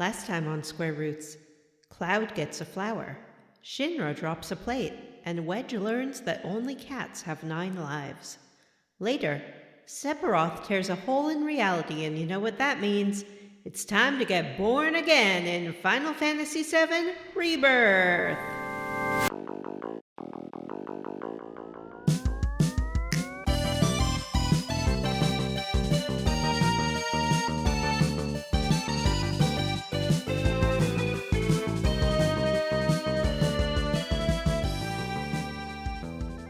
Last time on Square Roots, Cloud gets a flower, Shinra drops a plate, and Wedge learns that only cats have 9 lives. Later, Sephiroth tears a hole in reality, and you know what that means. It's time to get born again in Final Fantasy VII Rebirth!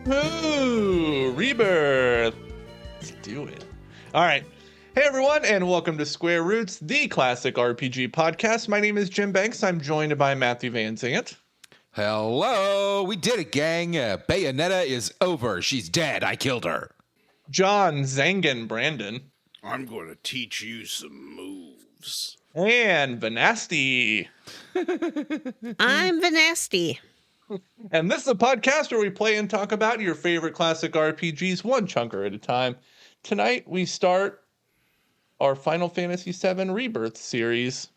Ooh, Rebirth. Let's do it. All right. Hey, everyone, and welcome to Square Roots, the classic RPG podcast. My name is Jim Banks. I'm joined by Matthew Van Zant. Hello. We did it, gang. Bayonetta is over. She's dead. I killed her. John Zangan Brandon. I'm going to teach you some moves. And Vanasti. I'm Vanasti. And this is a podcast where we play and talk about your favorite classic RPGs one chunker at a time. Tonight, we start our Final Fantasy VII Rebirth series.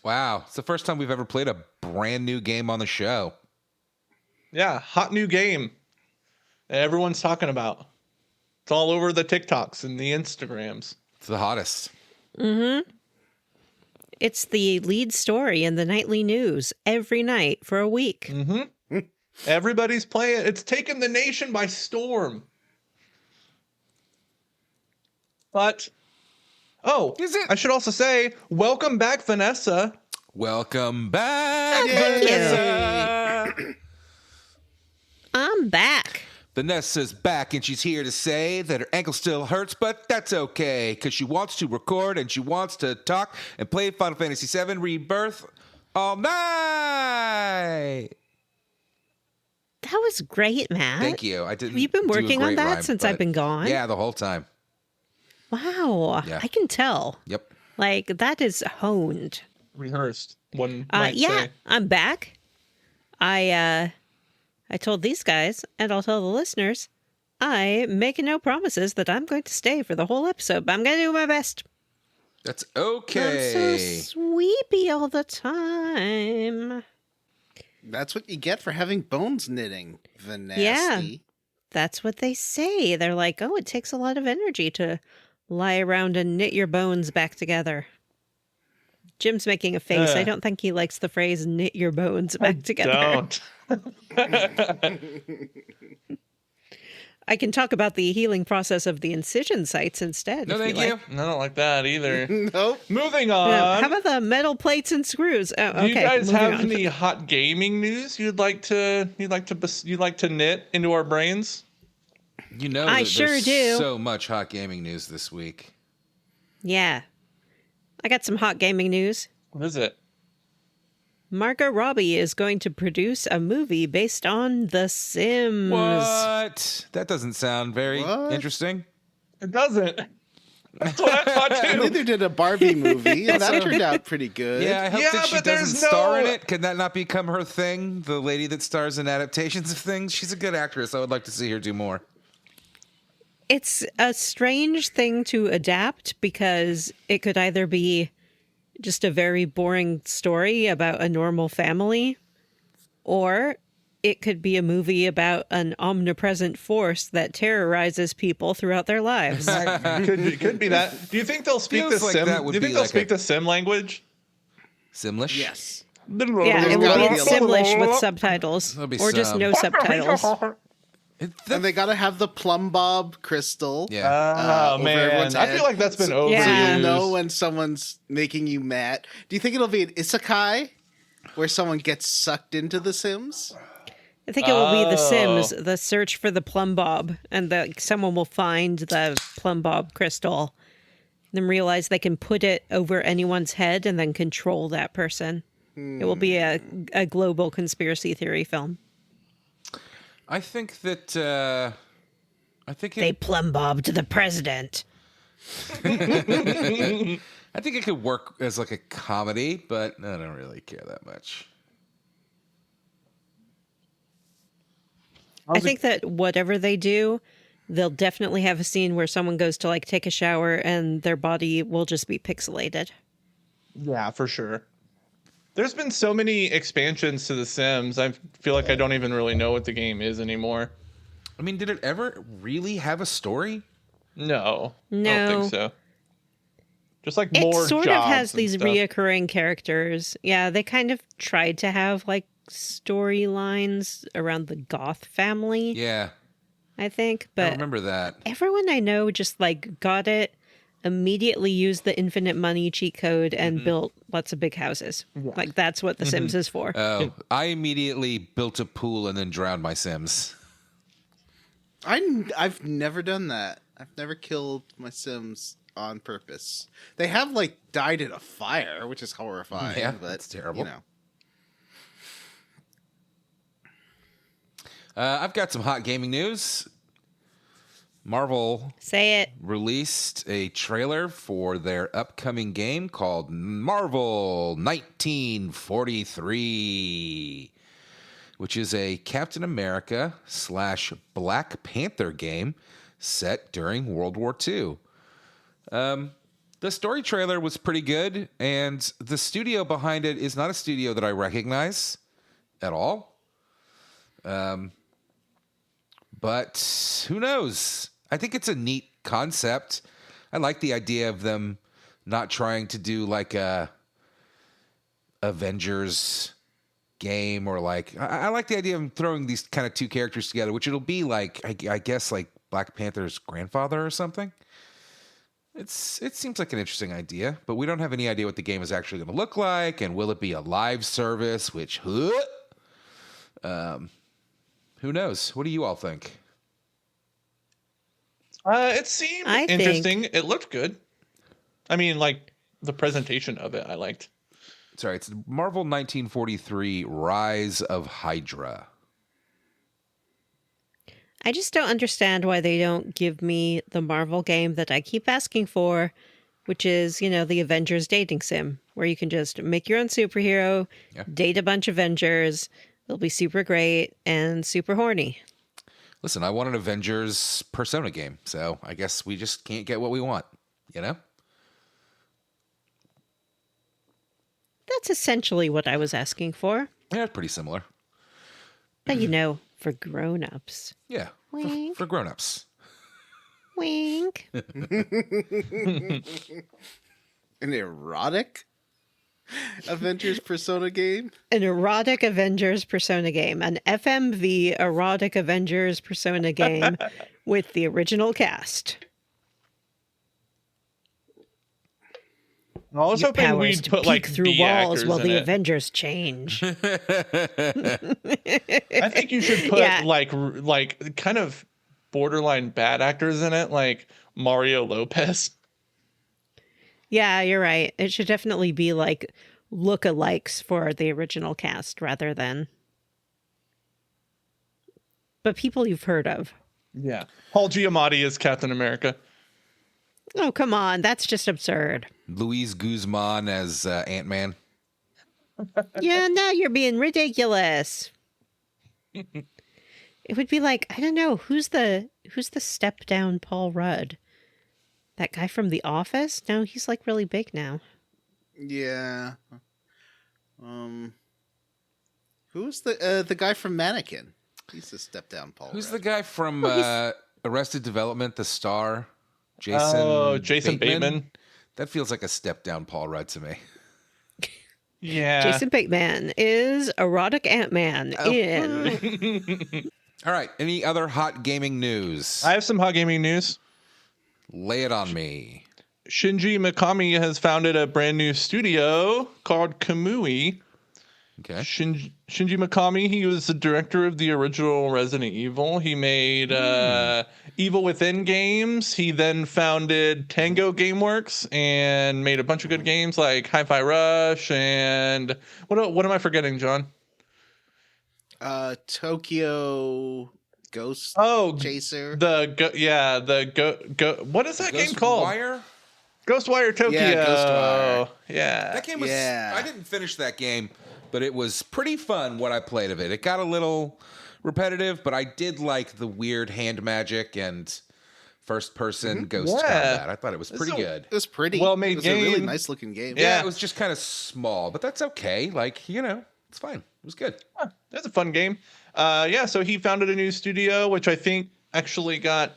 Wow. It's the first time we've ever played a brand new game on the show. Yeah, hot new game that everyone's talking about. It's all over the TikToks and the Instagrams. It's the hottest. Mm-hmm. It's the lead story in the nightly news every night for a week. Mm-hmm. Everybody's playing. It's taken the nation by storm. But, Is it? I should also say, welcome back, Vanessa. Welcome back, Thank Vanessa. I'm back. Vanessa's back, and she's here to say that her ankle still hurts, but that's okay, because she wants to record and she wants to talk and play Final Fantasy VII Rebirth all night. That was great, Matt. Thank you. I didn't. Have you been do a working on great that rhyme, since but I've been gone? Yeah, the whole time. Wow. Yeah. I can tell. Yep. Like, that is honed. Rehearsed, one might say. I'm back. I told these guys, and I'll tell the listeners, I make no promises that I'm going to stay for the whole episode, but I'm going to do my best. That's okay. I'm so sweepy all the time. That's what you get for having bones knitting, Vanasty. Yeah. That's what they say. They're like, oh, it takes a lot of energy to lie around and knit your bones back together. Jim's making a face. I don't think he likes the phrase knit your bones back together. Don't. I can talk about the healing process of the incision sites instead. No, if thank you. you. Like. I don't like that either. Nope. Moving on. How about the metal plates and screws? Oh, okay. Do you guys moving have on. any hot gaming news you'd like to knit into our brains? You know, I that sure there's do. so much hot gaming news this week. Yeah. I got some hot gaming news. What is it? Margot Robbie is going to produce a movie based on The Sims. What? That doesn't sound very interesting. It doesn't. That's what I thought too. Neither did a Barbie movie, and that turned out pretty good. Yeah, I hope Yeah, that she but doesn't there's star in no- it. Can that not become her thing? The lady that stars in adaptations of things? She's a good actress. I would like to see her do more. It's a strange thing to adapt because it could either be just a very boring story about a normal family, or it could be a movie about an omnipresent force that terrorizes people throughout their lives. Could be that. Do you think they'll speak Feels the like sim? that Do would you think be they'll like speak a- the sim language? Simlish? Yes. Yeah, it will gotta be be a Simlish with subtitles, There'll be or just some. no subtitles. And they got to have the plumb bob crystal. Yeah. Oh over man, everyone's I head. feel like that's been overused. Yeah. So you'll know when someone's making you mad. Do you think it'll be an isekai where someone gets sucked into The Sims? I think it will be The Oh. Sims, the search for the plumb bob, and someone will find the plumb bob crystal, then realize they can put it over anyone's head and then control that person. It will be a global conspiracy theory film. I think that, They plumb bobbed the president. I think it could work as like a comedy, but I don't really care that much. I think that whatever they do, they'll definitely have a scene where someone goes to like take a shower and their body will just be pixelated. Yeah, for sure. There's been so many expansions to The Sims. I feel like I don't even really know what the game is anymore. I mean, did it ever really have a story? No, I don't No. think so. Just like It more sort jobs of has and these stuff. reoccurring characters. Yeah, they kind of tried to have like storylines around the Goth family, Yeah, I think. I But remember that. everyone I know just like got it, immediately used the infinite money cheat code, and built lots of big houses. Like that's what The Sims is for. Oh, I immediately built a pool and then drowned my Sims. I've never done that. I've never killed my Sims on purpose. They have like died in a fire, which is horrifying. Yeah, but, that's terrible. You know. I've got some hot gaming news. Marvel Say it. released a trailer for their upcoming game called Marvel 1943, which is a Captain America / Black Panther game set during World War II. The story trailer was pretty good, and the studio behind it is not a studio that I recognize at all. But who knows? I think it's a neat concept. I like the idea of them not trying to do like a Avengers game, or like I like the idea of them throwing these kind of two characters together, which it'll be like I guess like Black Panther's grandfather or something. It seems like an interesting idea, but we don't have any idea what the game is actually going to look like, and will it be a live service? Which who knows? What do you all think? It seemed I think- interesting. It looked good. I mean, like the presentation of it, I liked. Sorry, it's Marvel 1943 Rise of Hydra. I just don't understand why they don't give me the Marvel game that I keep asking for, which is, the Avengers dating sim, where you can just make your own superhero, Yeah. date a bunch of Avengers. It'll be super great and super horny. Listen, I want an Avengers Persona game, so I guess we just can't get what we want, you know? That's essentially what I was asking for. Yeah, pretty similar. But for grown-ups. Yeah, Wink. for grown-ups. Wink. An erotic Avengers Persona game? An erotic Avengers Persona game. An FMV erotic Avengers Persona game with the original cast. I was Your hoping powers we'd to put peek like through B walls actors while in the it. Avengers change. I think you should put Yeah. like kind of borderline bad actors in it, like Mario Lopez. Yeah, you're right. It should definitely be like lookalikes for the original cast rather than. But people you've heard of. Yeah. Paul Giamatti is Captain America. Oh, come on. That's just absurd. Luis Guzman as Ant-Man. Yeah, now you're being ridiculous. It would be like, I don't know, who's the step down Paul Rudd? That guy from The Office? No, he's like really big now. Yeah. Who's the guy from Mannequin? He's the step down Paul. Who's Rudd. the guy from Arrested Development, the star? Jason Bateman. That feels like a step down Paul Rudd to me. Yeah. Jason Bateman is erotic Ant-Man in. All right, any other hot gaming news? I have some hot gaming news. Lay it on me. Shinji Mikami has founded a brand new studio called Kamui. Okay. Shinji Mikami, he was the director of the original Resident Evil. He made Evil Within games. He then founded Tango Gameworks and made a bunch of good games like Hi-Fi Rush and what am I forgetting, John? Tokyo Ghost Chaser. What is that game called? Ghostwire? Ghostwire Tokyo. Yeah, Ghostwire. Yeah. That game was. Yeah. I didn't finish that game, but it was pretty fun what I played of it. It got a little repetitive, but I did like the weird hand magic and first-person ghost Yeah. combat. I thought it was pretty good. It was pretty. Well-made It was a really game. nice looking game. Yeah, it was just kind of small, but that's okay. Like, it's fine. It was good. That's a fun game. So he founded a new studio, which I think actually got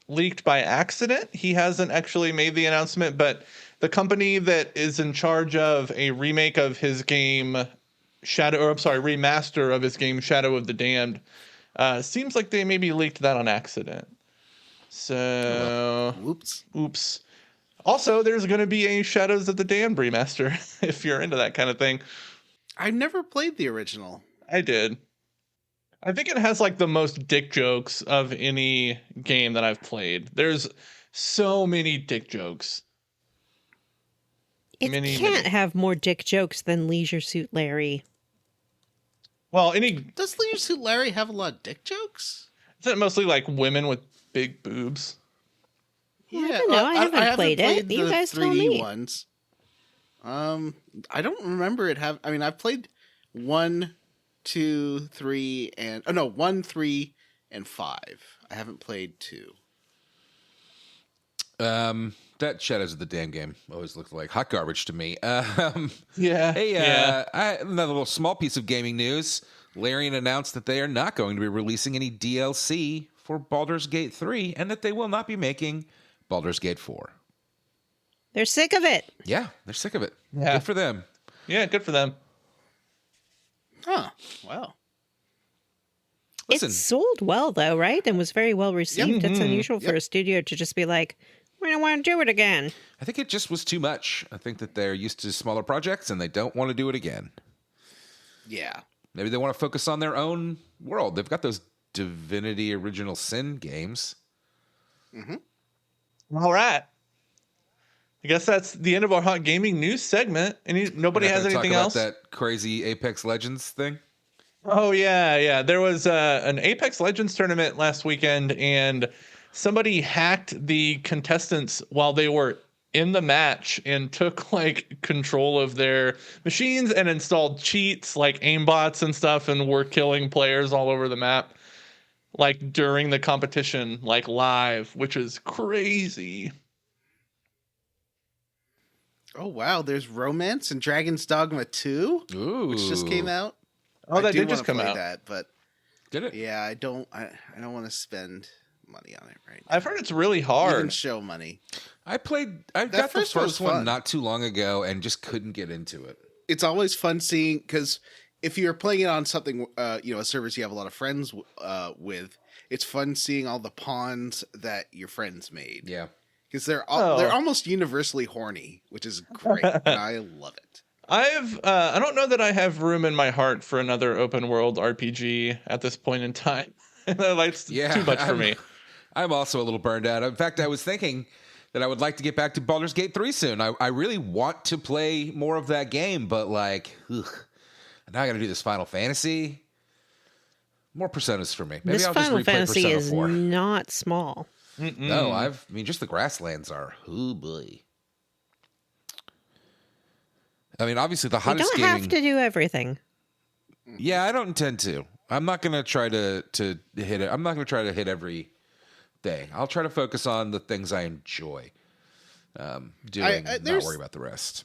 leaked by accident. He hasn't actually made the announcement, but the company that is in charge of a remake of his game remaster of his game Shadow of the Damned, seems like they maybe leaked that on accident. So, oops. Also, there's going to be a Shadows of the Damned remaster if you're into that kind of thing. I never played the original. I did. I think it has like the most dick jokes of any game that I've played. There's so many dick jokes. It can't have more dick jokes than Leisure Suit Larry. Well, Does Leisure Suit Larry have a lot of dick jokes? Is it mostly like women with big boobs? Yeah, I don't know. I haven't played it. You guys tell me. Ones. I don't remember it have. I mean, I've played 1, 2, 3, and 1, 3, and 5. I haven't played 2. That Shadows of the Damned game always looked like hot garbage to me. Yeah. Hey, another little small piece of gaming news. Larian announced that they are not going to be releasing any DLC for Baldur's Gate 3 and that they will not be making Baldur's Gate 4. They're sick of it. Yeah, they're sick of it. Yeah. Good for them. Yeah, good for them. Huh. Wow. Listen. It sold well, though, right? And was very well received. It's unusual for a studio to just be like, we don't want to do it again. I think it just was too much. I think that they're used to smaller projects and they don't want to do it again. Yeah. Maybe they want to focus on their own world. They've got those Divinity Original Sin games. All right. I guess that's the end of our hot gaming news segment. Nobody has anything else? That crazy Apex Legends thing? Oh, yeah. There was an Apex Legends tournament last weekend, and somebody hacked the contestants while they were in the match and took like control of their machines and installed cheats like aimbots and stuff, and were killing players all over the map like during the competition, like live, which is crazy. Oh, wow. There's Romance and Dragon's Dogma 2, which just came out. Oh, that I do did just come play out. that, but Did it? yeah, I don't want to spend money on it right now. I've heard it's really hard. Even show money. I got the first one was first one fun. not too long ago and just couldn't get into it. It's always fun seeing, because if you're playing it on something, a service you have a lot of friends with, it's fun seeing all the pawns that your friends made. Yeah. Because they're almost universally horny, which is great. And I love it. I don't know that I have room in my heart for another open world RPG at this point in time. It's too much for me. I'm also a little burned out. In fact, I was thinking that I would like to get back to Baldur's Gate 3 soon. I really want to play more of that game, but now I got to do this Final Fantasy. More Personas for me. Maybe This I'll just Final replay Fantasy Persona is 4. not small. No, just the grasslands are. Oh boy. I mean, obviously the You hottest don't gaming. have to do everything. Yeah, I don't intend to. I'm not going to try to hit it. I'm not going to try to hit every thing. I'll try to focus on the things I enjoy doing, not worry about the rest.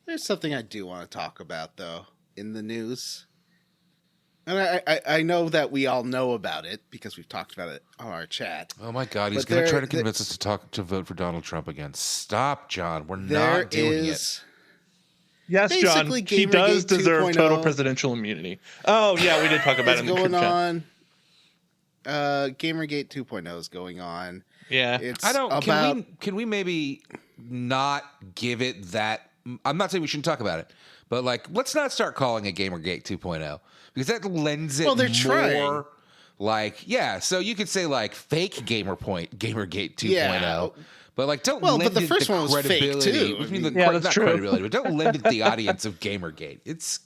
There's something I do want to talk about, though, in the news. And I know that we all know about it because we've talked about it on our chat. Oh my God, he's But going to try to convince us to vote for Donald Trump again. Stop, John. We're not doing it. Yes, John, Basically, he does Gamergate deserve 2.0 total presidential immunity. Oh, yeah, we did talk about it in the going group chat. on. Gamergate 2.0 is going on. Yeah. It's I don't. about Can we maybe not give it that? I'm not saying we shouldn't talk about it, but let's not start calling it Gamergate 2.0 because that lends it they're more. trying. So you could say fake Gamergate 2.0. Yeah. But don't Well, lend but the it first the one was fake, credibility. too. I mean, Yeah, that's not true. credibility, but don't lend it the audience of Gamergate. It's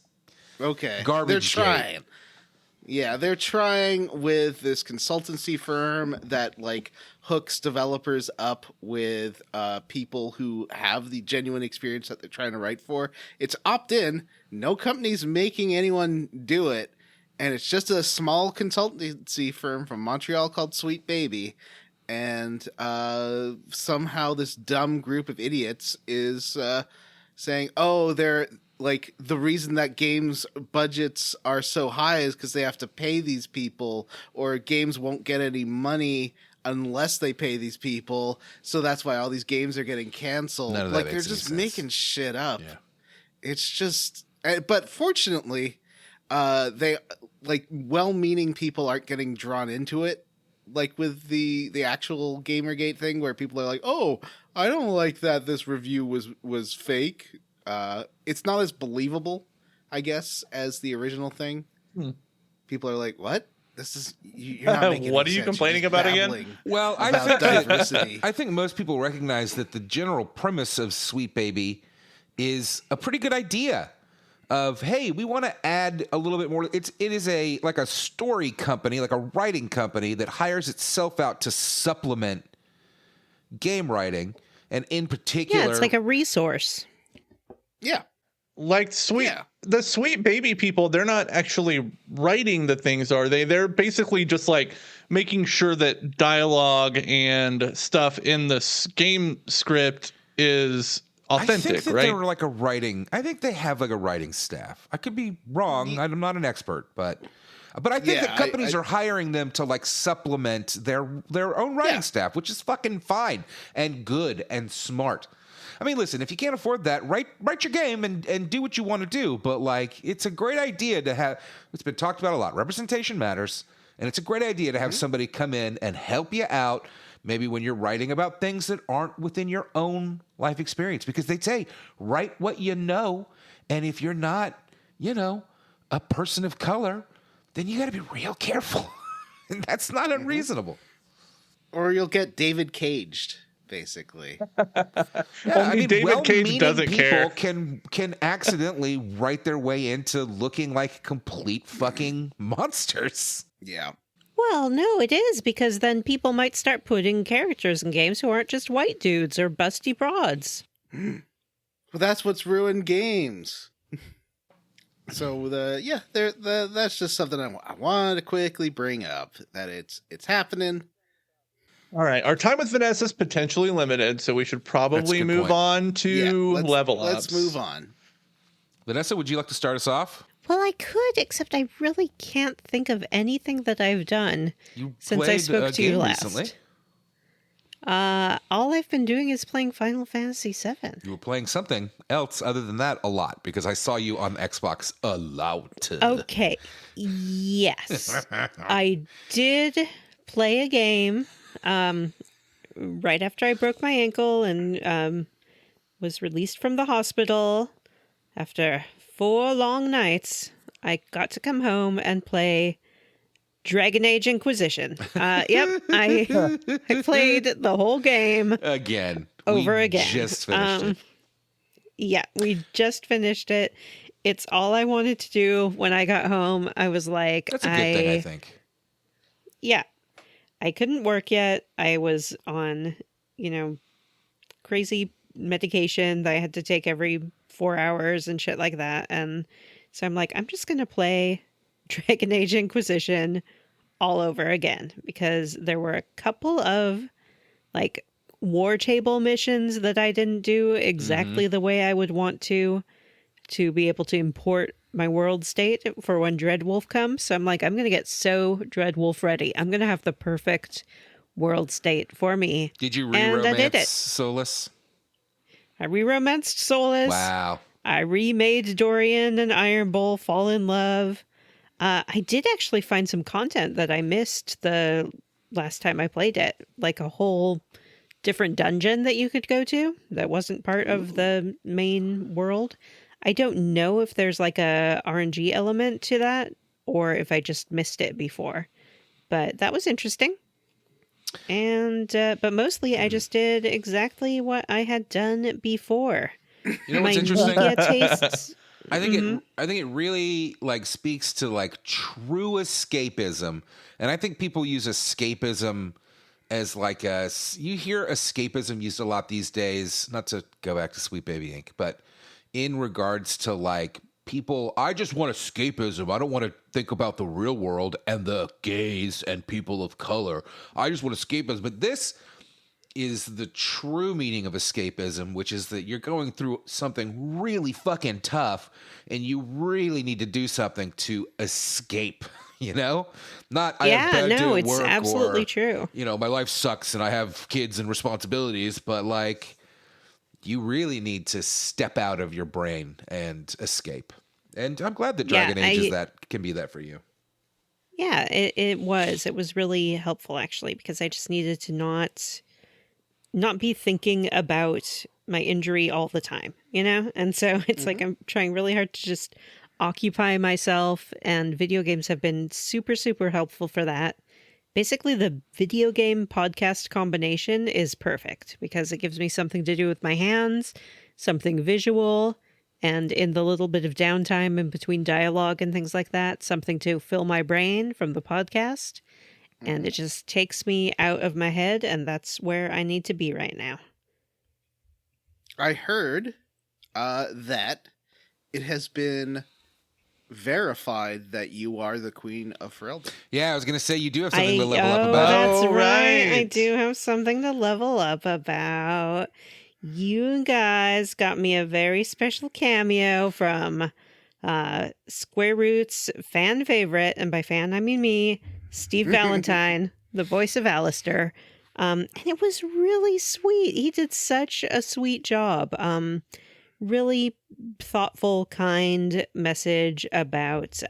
okay. garbage They're gate. trying. Yeah, they're trying with this consultancy firm that hooks developers up with people who have the genuine experience that they're trying to write for. It's opt-in. No company's making anyone do it. And it's just a small consultancy firm from Montreal called Sweet Baby. and somehow this dumb group of idiots is saying, "Oh, they're like the reason that games budgets are so high is because they have to pay these people, or games won't get any money unless they pay these people. So that's why all these games are getting canceled." None of that Like makes they're any just sense. making shit up. Yeah. It's just, but fortunately, they like well-meaning people aren't getting drawn into it. Like with the actual Gamergate thing, where people are like, "Oh, I don't like that this review was fake." It's not as believable, I guess, as the original thing. People are like, "What? This is you're not making What any are you sense. complaining You're just about again?" babbling Well, I about think diversity." I think most people recognize that the general premise of Sweet Baby is a pretty good idea. Of, hey, we want to add a little bit more. It is a story company, like a writing company that hires itself out to supplement game writing, and in particular, Yeah, it's like a resource. Yeah. Like the Sweet Baby people, they're not actually writing the things, are they? They're basically just like making sure that dialogue and stuff in the game script is authentic, I think that right? they're like a writing. I think they have like a writing staff. I could be wrong. I'm not an expert, but I think Yeah, that companies are hiring them to like supplement their own writing staff, which is fucking fine and good and smart. I mean, listen, if you can't afford that, write your game and do what you want to do. But like, it's a great idea to have. It's been talked about a lot. Representation matters, and it's a great idea to have somebody come in and help you out. Maybe when you're writing about things that aren't within your own life experience, because they say, write what you know. And if you're not, a person of color, then you got to be real careful. And that's not unreasonable. Or you'll get David Caged, basically. Only David Cage doesn't people care. Can accidentally write their way into looking like complete fucking monsters. Yeah. Well, no, it is, because then people might start putting characters in games who aren't just white dudes or busty broads. Well, that's what's ruined games. So that's just something I wanted to quickly bring up, that it's happening. All right, our time with Vanessa is potentially limited, so we should probably good move point. on to level ups. Let's move on. Vanessa, would you like to start us off? Well, I could, except I really can't think of anything that I've done You since I played spoke a to you game last. recently. All I've been doing is playing Final Fantasy VII. You were playing something else other than that a lot, because I saw you on Xbox a lot. Okay, yes. I did play a game right after I broke my ankle and was released from the hospital. After 4 long nights, I got to come home and play Dragon Age Inquisition. Yep, I played the whole game Again. over We again. just finished it. Yeah, we just finished it. It's all I wanted to do when I got home. I was like, That's a good thing, I think. Yeah. I couldn't work yet. I was on, crazy medication that I had to take every 4 hours and shit like that. And so I'm like, I'm just going to play Dragon Age Inquisition all over again, because there were a couple of like war table missions that I didn't do exactly the way I would want to be able to import my world state for when Dreadwolf comes. So I'm like, I'm going to get so Dreadwolf ready. I'm going to have the perfect world state for me. Did you And I did re-romance it. Solus? I re-romanced Solus. Wow. I remade Dorian and Iron Bull fall in love. I did actually find some content that I missed the last time I played it, like a whole different dungeon that you could go to that wasn't part of the main world. I don't know if there's like a RNG element to that or if I just missed it before, but that was interesting. And but mostly I just did exactly what I had done before. You know what's My interesting? media tastes. I think it really like speaks to like true escapism, and I think people use escapism as like you hear escapism used a lot these days. Not to go back to Sweet Baby Inc., but in regards to like people, I just want escapism. I don't want to think about the real world and the gays and people of color. I just want escapism. But this is the true meaning of escapism, which is that you're going through something really fucking tough and you really need to do something to escape, you know? Not, I have bad day at it's work, absolutely or, true. you know, my life sucks and I have kids and responsibilities, but like, you really need to step out of your brain and escape. And I'm glad that Dragon Age can be that for you. Yeah, it was. It was really helpful, actually, because I just needed to not be thinking about my injury all the time, you know? And so it's like I'm trying really hard to just occupy myself, and video games have been super, super helpful for that. Basically, the video game podcast combination is perfect because it gives me something to do with my hands, something visual, and in the little bit of downtime in between dialogue and things like that, something to fill my brain from the podcast. And it just takes me out of my head, and that's where I need to be right now. I heard that it has been verified that you are the Queen of Ferelden. Yeah, I was going to say you do have something to level up about. That's Oh, right. I right. do have something to level up about. You guys got me a very special cameo from Square Roots fan favorite, and by fan I mean me, Steve Valentine, the voice of Alistair. And it was really sweet. He did such a sweet job. Really thoughtful, kind message about,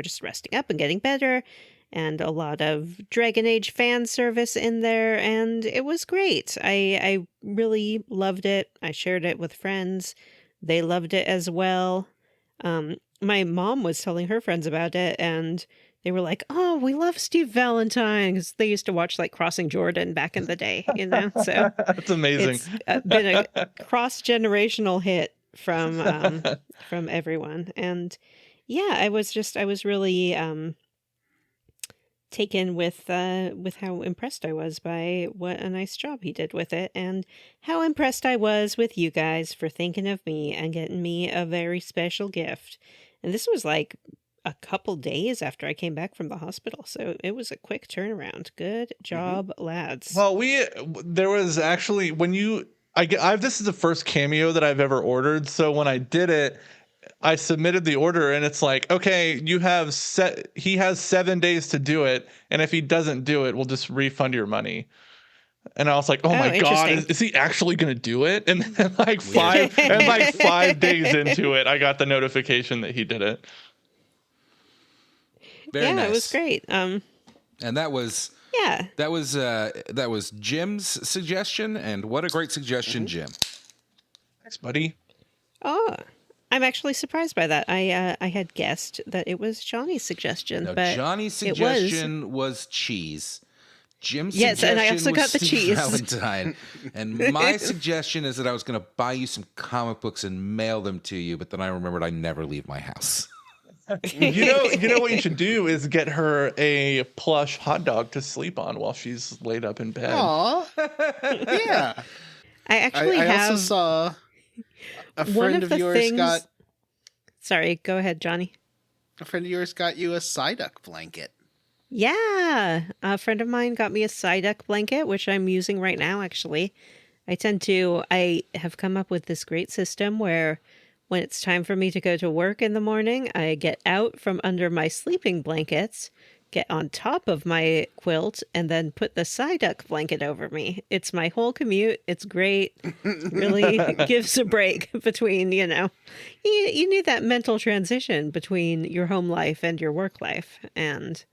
just resting up and getting better, and a lot of Dragon Age fan service in there, and it was great. I really loved it. I shared it with friends. They loved it as well. My mom was telling her friends about it, and they were like, "Oh, we love Steve Valentine," because they used to watch like Crossing Jordan back in the day, you know. So That's amazing. it's been a cross-generational hit from everyone, and yeah, I was really taken with how impressed I was by what a nice job he did with it, and how impressed I was with you guys for thinking of me and getting me a very special gift. And this was like a couple days after I came back from the hospital, so it was a quick turnaround. Good job, lads. Well, there was actually this is the first cameo that I've ever ordered. So when I did it, I submitted the order, and it's like, okay, he has 7 days to do it, and if he doesn't do it, we'll just refund your money. And I was like, oh my God, is he actually going to do it? And then like 5 days into it, I got the notification that he did it. Very nice. It was great. And that was Jim's suggestion, and what a great suggestion, Jim. Thanks, buddy. Oh, I'm actually surprised by that. I had guessed that it was Johnny's suggestion, No, but Johnny's suggestion was cheese. Jim's yes, suggestion and I also got the Steve cheese. Valentine. And my suggestion is that I was going to buy you some comic books and mail them to you, but then I remembered I never leave my house. You know what you should do is get her a plush hot dog to sleep on while she's laid up in bed. Aw. Yeah. I also saw a friend of yours got... Sorry, go ahead, Johnny. A friend of yours got you a Psyduck blanket. Yeah, a friend of mine got me a Psyduck blanket, which I'm using right now, actually. I have come up with this great system where when it's time for me to go to work in the morning, I get out from under my sleeping blankets, get on top of my quilt, and then put the Psyduck blanket over me. It's my whole commute. It's great. It really gives a break between, you need that mental transition between your home life and your work life. And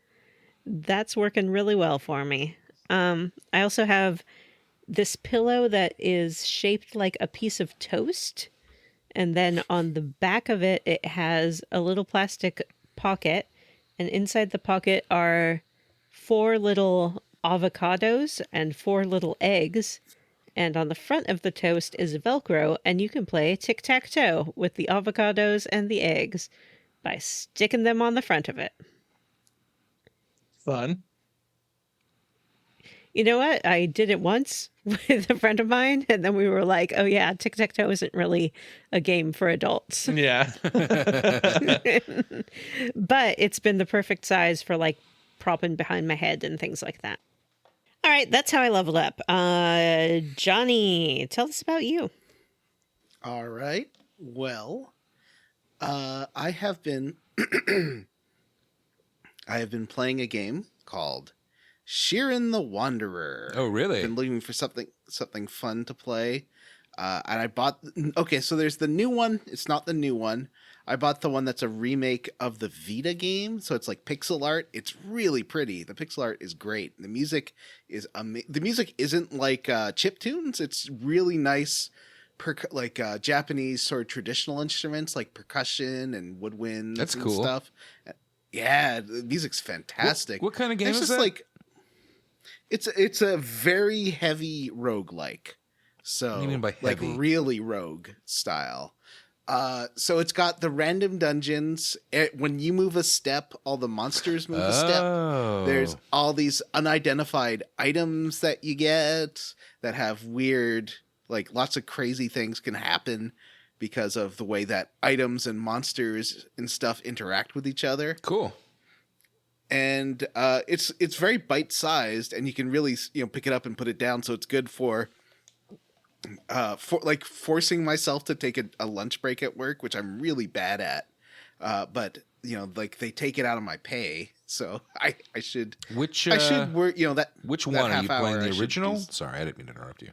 that's working really well for me. I also have this pillow that is shaped like a piece of toast. And then on the back of it, it has a little plastic pocket. And inside the pocket are 4 little avocados and 4 little eggs. And on the front of the toast is Velcro. And you can play tic-tac-toe with the avocados and the eggs by sticking them on the front of it. Fun. You know what? I did it once with a friend of mine, and then we were like, oh yeah, tic-tac-toe isn't really a game for adults. Yeah. But it's been the perfect size for like propping behind my head and things like that. All right, that's how I leveled up. Johnny, tell us about you. All right. Well, I have been playing a game called Sheeran the Wanderer. Oh, really? I've been looking for something fun to play. And I bought... Okay, so there's the new one. It's not the new one. I bought the one that's a remake of the Vita game. So it's like pixel art. It's really pretty. The pixel art is great. The music is... The music isn't like chiptunes. It's really nice... Japanese sort of traditional instruments like percussion and woodwinds. That's and cool. Stuff. Yeah, the music's fantastic. What kind of game It's is just that? like it's a very heavy roguelike. So What do you mean by heavy? Like really rogue style. So it's got the random dungeons. When you move a step, all the monsters move a step. There's all these unidentified items that you get that have weird, like lots of crazy things can happen because of the way that items and monsters and stuff interact with each other. Cool. And it's very bite sized, and you can really pick it up and put it down. So it's good for forcing myself to take a lunch break at work, which I'm really bad at. But they take it out of my pay, so I should work. That Which that one are you half playing? hour I The should original? do- Sorry, I didn't mean to interrupt you.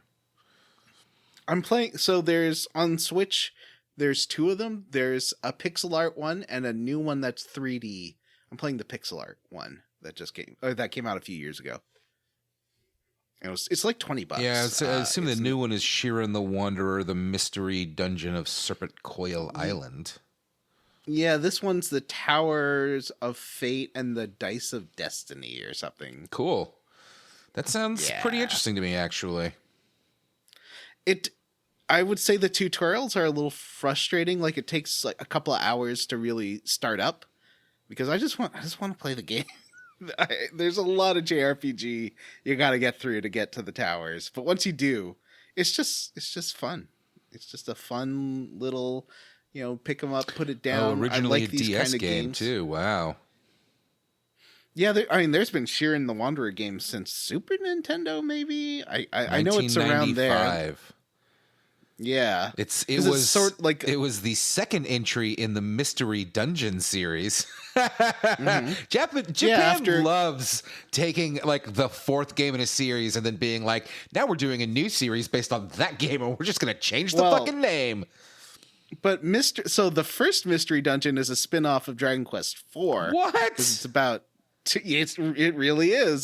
I'm playing. So there's on Switch. There's two of them. There's a pixel art one and a new one that's 3D. I'm playing the pixel art one that came out a few years ago. And it's like $20. Yeah, I assume the new one is Sheeran the Wanderer, the Mystery Dungeon of Serpent Coil Island. Yeah, this one's the Towers of Fate and the Dice of Destiny or something. Cool. That sounds pretty Yeah. interesting to me, actually. I would say the tutorials are a little frustrating. Like it takes like a couple of hours to really start up, because I just want to play the game. There's a lot of JRPG you got to get through to get to the towers, but once you do, it's just fun. It's just a fun little, pick them up, put it down. Originally I like a these DS kind of game games too. Wow. Yeah, there's been Sheeran the Wanderer games since Super Nintendo, maybe. I know it's around there. 1995. Yeah, It 'Cause was it's sort like it was the second entry in the Mystery Dungeon series. Japan loves taking like the fourth game in a series and then being like, now we're doing a new series based on that game, and we're just gonna change the fucking name. But so the first Mystery Dungeon is a spin-off of Dragon Quest IV. What? It's about. It really is.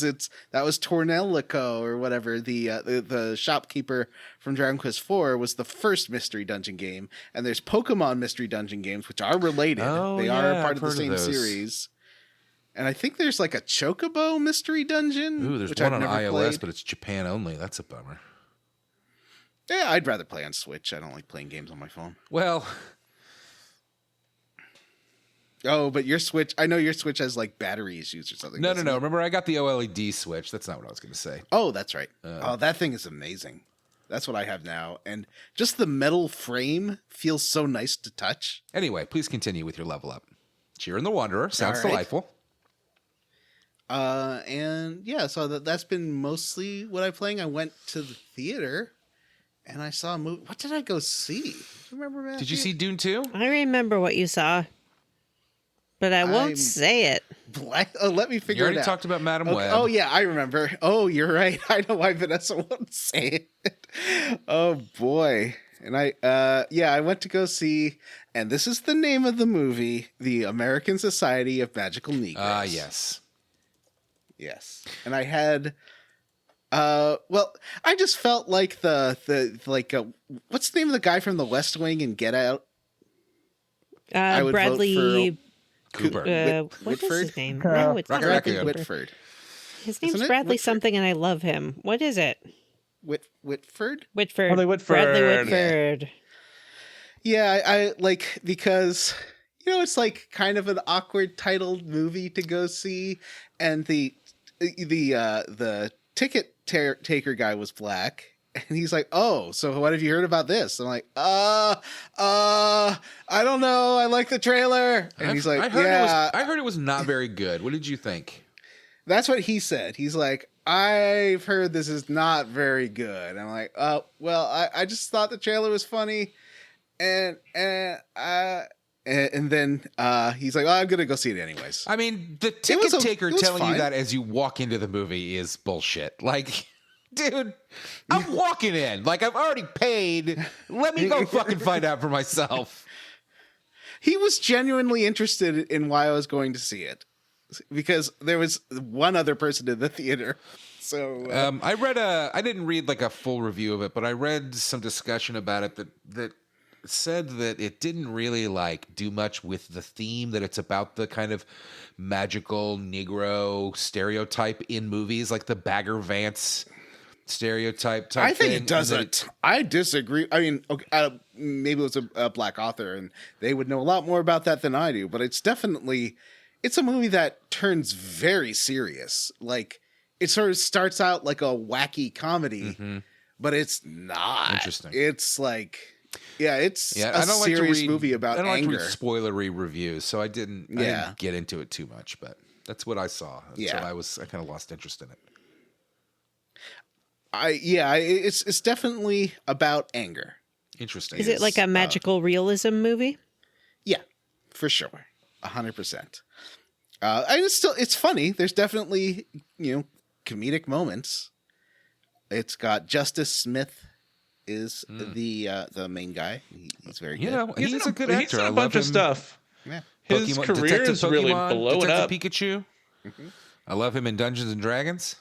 That was Tornelico or whatever. The shopkeeper from Dragon Quest IV was the first Mystery Dungeon game, and there's Pokemon Mystery Dungeon games which are related. They are part of the same series. And I think there's like a Chocobo Mystery Dungeon. Ooh, there's which one I've on never iOS, played. but it's Japan only. That's a bummer. Yeah, I'd rather play on Switch. I don't like playing games on my phone. Well, Oh, but your Switch, I know your Switch has like battery issues or something. no. doesn't it? Remember, I got the OLED Switch. That's not what I was going to say. Oh, that's right. That thing is amazing. That's what I have now. And just the metal frame feels so nice to touch. Anyway, please continue with your level up. Sheeran the Wanderer sounds All right. delightful. And yeah, so that's been mostly what I'm playing. I went to the theater and I saw a movie. What did I go see? Do you remember, Matthew? Did you see Dune 2? I remember what you saw, but I won't say it. Let me figure You it already out. talked about Madam Okay. Web. Oh, yeah, I remember. Oh, you're right. I know why Vanessa won't say it. Oh, boy. And I went to go see, and this is the name of the movie, The American Society of Magical Negroes. Ah, yes. Yes. And I had, I just felt like what's the name of the guy from The West Wing and Get Out? I would Bradley vote Cooper. what is Whitford? his name? No, it's not Rocket Bradley Raccoon. Cooper. Whitford. His name's Isn't it? Bradley Whitford. something, and I love him. What is it? Whitford? Whitford. Bradley Whitford. Bradley Whitford. Yeah, I like, because it's like kind of an awkward titled movie to go see, and the ticket Taker guy was black. And he's like, "Oh, so what have you heard about this?" I'm like, I don't know. I like the trailer." And he's like, I heard it was not very good. What did you think? That's what he said. He's like, "I've heard this is not very good." And I'm like, "Oh, well, I just thought the trailer was funny." And then he's like, "Oh, I'm gonna go see it anyways." I mean, the ticket taker telling fine. you that as you walk into the movie is bullshit. Like, dude, I'm walking in. Like, I've already paid. Let me go fucking find out for myself. He was genuinely interested in why I was going to see it, because there was one other person in the theater. So I didn't read like a full review of it, but I read some discussion about it that said that it didn't really like do much with the theme, that it's about the kind of magical Negro stereotype in movies, like the Bagger Vance stereotype type I think thing. it doesn't. I disagree. I mean, okay, maybe it was a black author and they would know a lot more about that than I do, but it's a movie that turns very serious. Like, it sort of starts out like a wacky comedy, but it's not. Interesting. It's like, it's a I don't like serious to read, movie about I don't anger. like to read spoilery reviews, so I didn't get into it too much, but that's what I saw. So I kind of lost interest in it. It's definitely about anger. Interesting. Is it like a magical realism movie? Yeah, for sure. 100%. And it's funny. There's definitely, comedic moments. It's got Justice Smith is the main guy. He's very good. He's a good actor. He's done a bunch of stuff. Yeah. His career is really blowing up. Pikachu. I love him in Dungeons and Dragons.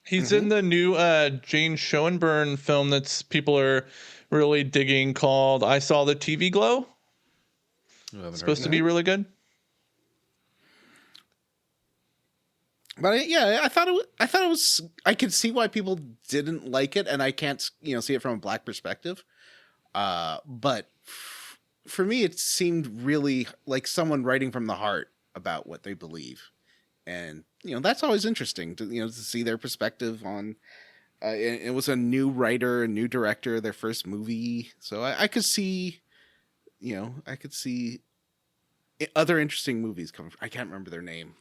He's in the new Jane Schoenburn film that's people are really digging, called I Saw the TV Glow. It's supposed to be really good. But I thought it was. I could see why people didn't like it, and I can't see it from a black perspective. But for me, it seemed really like someone writing from the heart about what they believe, and that's always interesting to see their perspective on. It was a new writer, a new director, their first movie, so I could see, other interesting movies coming. I can't remember their name.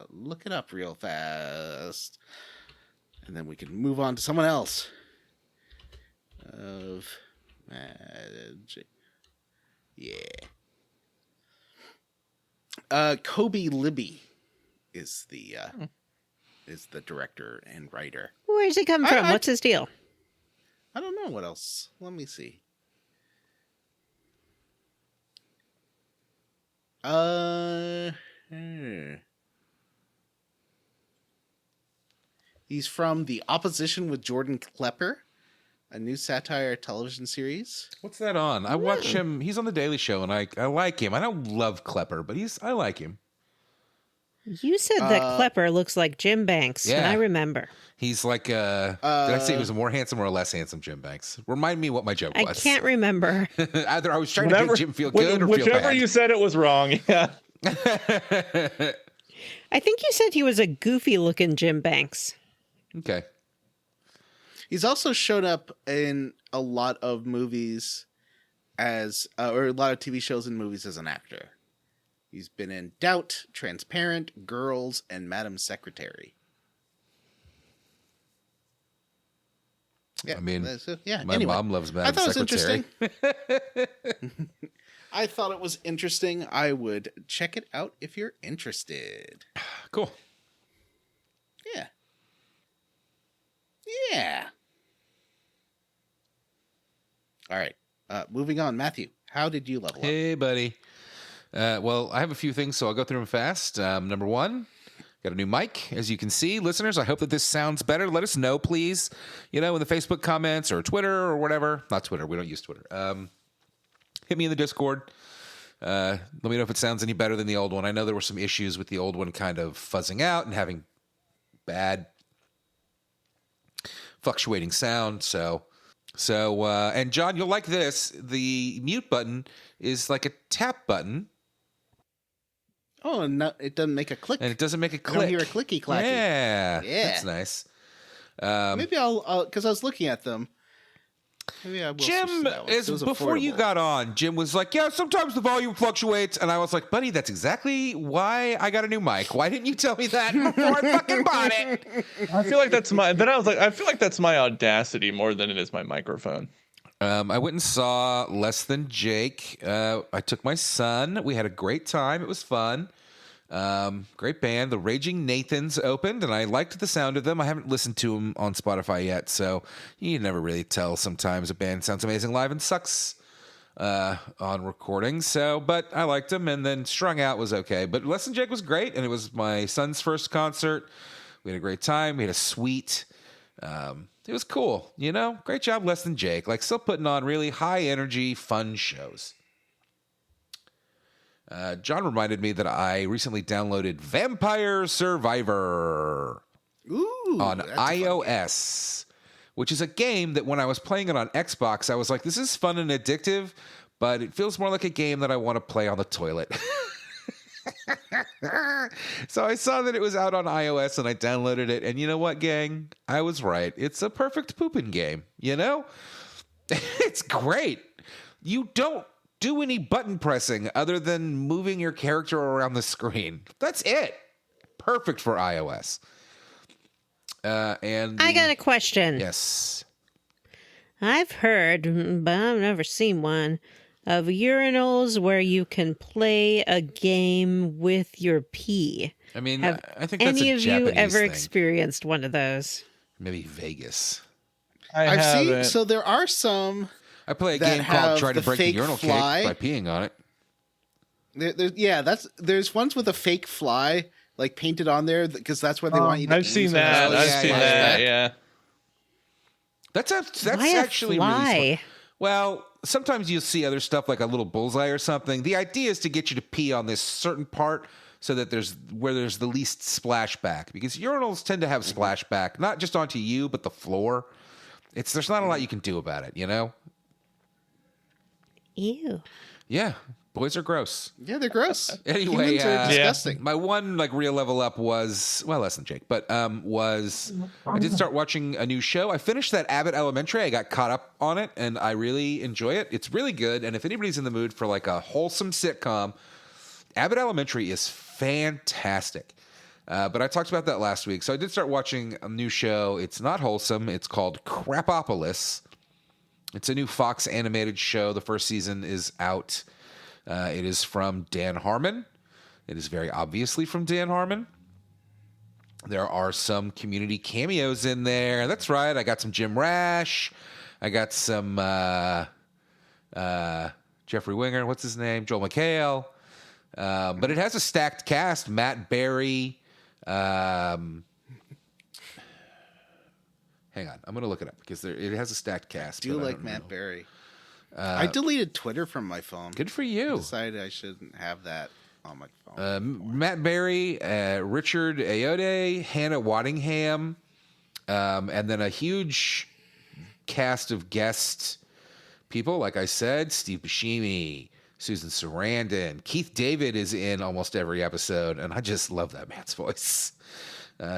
Look it up real fast, and then we can move on to someone else. Of magic, Kobe Libby is the director and writer. Where's he come from? What's his deal? I don't know what else. Let me see. He's from The Opposition with Jordan Klepper, a new satire television series. What's that on? I watch him. He's on The Daily Show, and I like him. I don't love Klepper, but I like him. You said that Klepper looks like Jim Banks, and I remember. He's like, did I say he was a more handsome or a less handsome Jim Banks? Remind me what my joke was. I can't remember. Either I was trying to make Jim feel good or feel bad. Whichever you said it was wrong, yeah. I think you said he was a goofy-looking Jim Banks. Okay. He's also showed up in a lot of movies or a lot of TV shows and movies as an actor. He's been in Doubt, Transparent, Girls, and Madam Secretary. Yeah, I mean, my anyway, mom loves Madam Secretary. I thought it was interesting. I thought it was interesting. I would check it out if you're interested. Cool. Yeah. Yeah. All right. Moving on. Matthew, how did you level up? Hey, buddy. Well, I have a few things, so I'll go through them fast. Number one, got a new mic. As you can see, listeners, I hope that this sounds better. Let us know, please. In the Facebook comments or Twitter or whatever. Not Twitter. We don't use Twitter. Hit me in the Discord. Let me know if it sounds any better than the old one. I know there were some issues with the old one kind of fuzzing out and having bad fluctuating sound. So, and John, you'll like this. The mute button is like a tap button. Oh, no, it doesn't make a click. And it doesn't make a click. I don't hear a clicky clacky. Yeah. Yeah. That's nice. Maybe I'll because I was looking at them. Maybe I will. Jim, switch to that one. It was before you affordable. got on, Jim was like, yeah, sometimes the volume fluctuates. And I was like, buddy, that's exactly why I got a new mic. Why didn't you tell me that before I fucking bought it? I feel like that's my. Then I was like, I feel like that's my Audacity more than it is my microphone. I went and saw Less Than Jake. I took my son. We had a great time. It was fun. Great band. The Raging Nathans opened, and I liked the sound of them. I haven't listened to them on Spotify yet, so you never really tell. Sometimes a band sounds amazing live and sucks on recording. So, but I liked them, and then Strung Out was okay. But Less Than Jake was great, and it was my son's first concert. We had a great time. We had a suite. It was cool, you know? Great job, Less Than Jake. Like, still putting on really high-energy, fun shows. John reminded me that I recently downloaded Vampire Survivor on iOS, which is a game that when I was playing it on Xbox, I was like, this is fun and addictive, but it feels more like a game that I want to play on the toilet. So I saw that it was out on iOS and I downloaded it. And you know what, gang? I was right. It's a perfect pooping game, you know? It's great. You don't do any button pressing other than moving your character around the screen. That's it. Perfect for iOS. I got a question. Yes. I've heard, but I've never seen one, of urinals where you can play a game with your pee. I mean, Have I think that's any a of Japanese you ever thing. experienced one of those? Maybe Vegas. I've seen. So there are some. I play a that game called have Try to the Break the fake Urinal fly. Cake by peeing on it. There's ones with a fake fly like painted on there because that's where they want you to. I've seen that. Oh, I've yeah, seen yeah, that. yeah. Yeah. That's Why a actually really fly? smart. Well, sometimes you'll see other stuff like a little bullseye or something. The idea is to get you to pee on this certain part so that there's the least splashback, because urinals tend to have splashback, not just onto you, but the floor. There's not a lot you can do about it, you know? Ew. Yeah, boys are gross. Yeah, they're gross. Anyway, Humans are disgusting. my one real level up was, well, less than Jake, but was I did start watching a new show. I finished that Abbott Elementary. I got caught up on it, and I really enjoy it. It's really good, and if anybody's in the mood for like a wholesome sitcom, Abbott Elementary is fantastic. But I talked about that last week, so I did start watching a new show. It's not wholesome. It's called Crapopolis. It's a new Fox animated show. The first season is out. It is from Dan Harmon. It is very obviously from Dan Harmon. There are some Community cameos in there. That's right. I got some Jim Rash. I got some Jeffrey Winger. What's his name? Joel McHale. But it has a stacked cast. Matt Berry. Hang on. I'm going to look it up because it has a stacked cast. I do like Matt Berry. I deleted Twitter from my phone. Good for I you. decided I shouldn't have that on my phone. Matt Berry, Richard Ayoade, Hannah Waddingham, and then a huge cast of guest people. Like I said, Steve Buscemi, Susan Sarandon, Keith David is in almost every episode, and I just love that man's voice.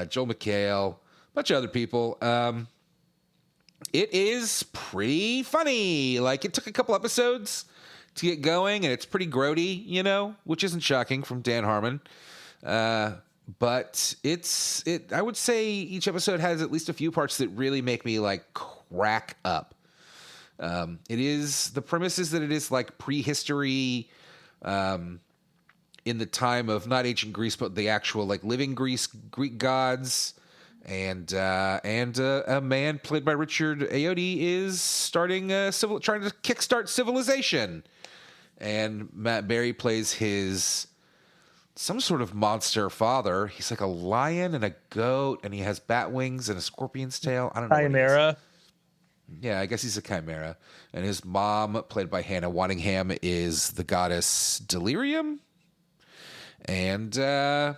Joel McHale, a bunch of other people. It is pretty funny. Like, it took a couple episodes to get going, and it's pretty grody, you know, which isn't shocking from Dan Harmon. But I would say each episode has at least a few parts that really make me like crack up. The premise is that it is like prehistory, in the time of not ancient Greece, but the actual like living Greek gods. And a man played by Richard Ayoade is trying to kickstart civilization. And Matt Berry plays some sort of monster father. He's like a lion and a goat, and he has bat wings and a scorpion's tail. I don't know. Chimera. Yeah, I guess he's a chimera. And his mom, played by Hannah Waddingham, is the goddess Delirium. And there's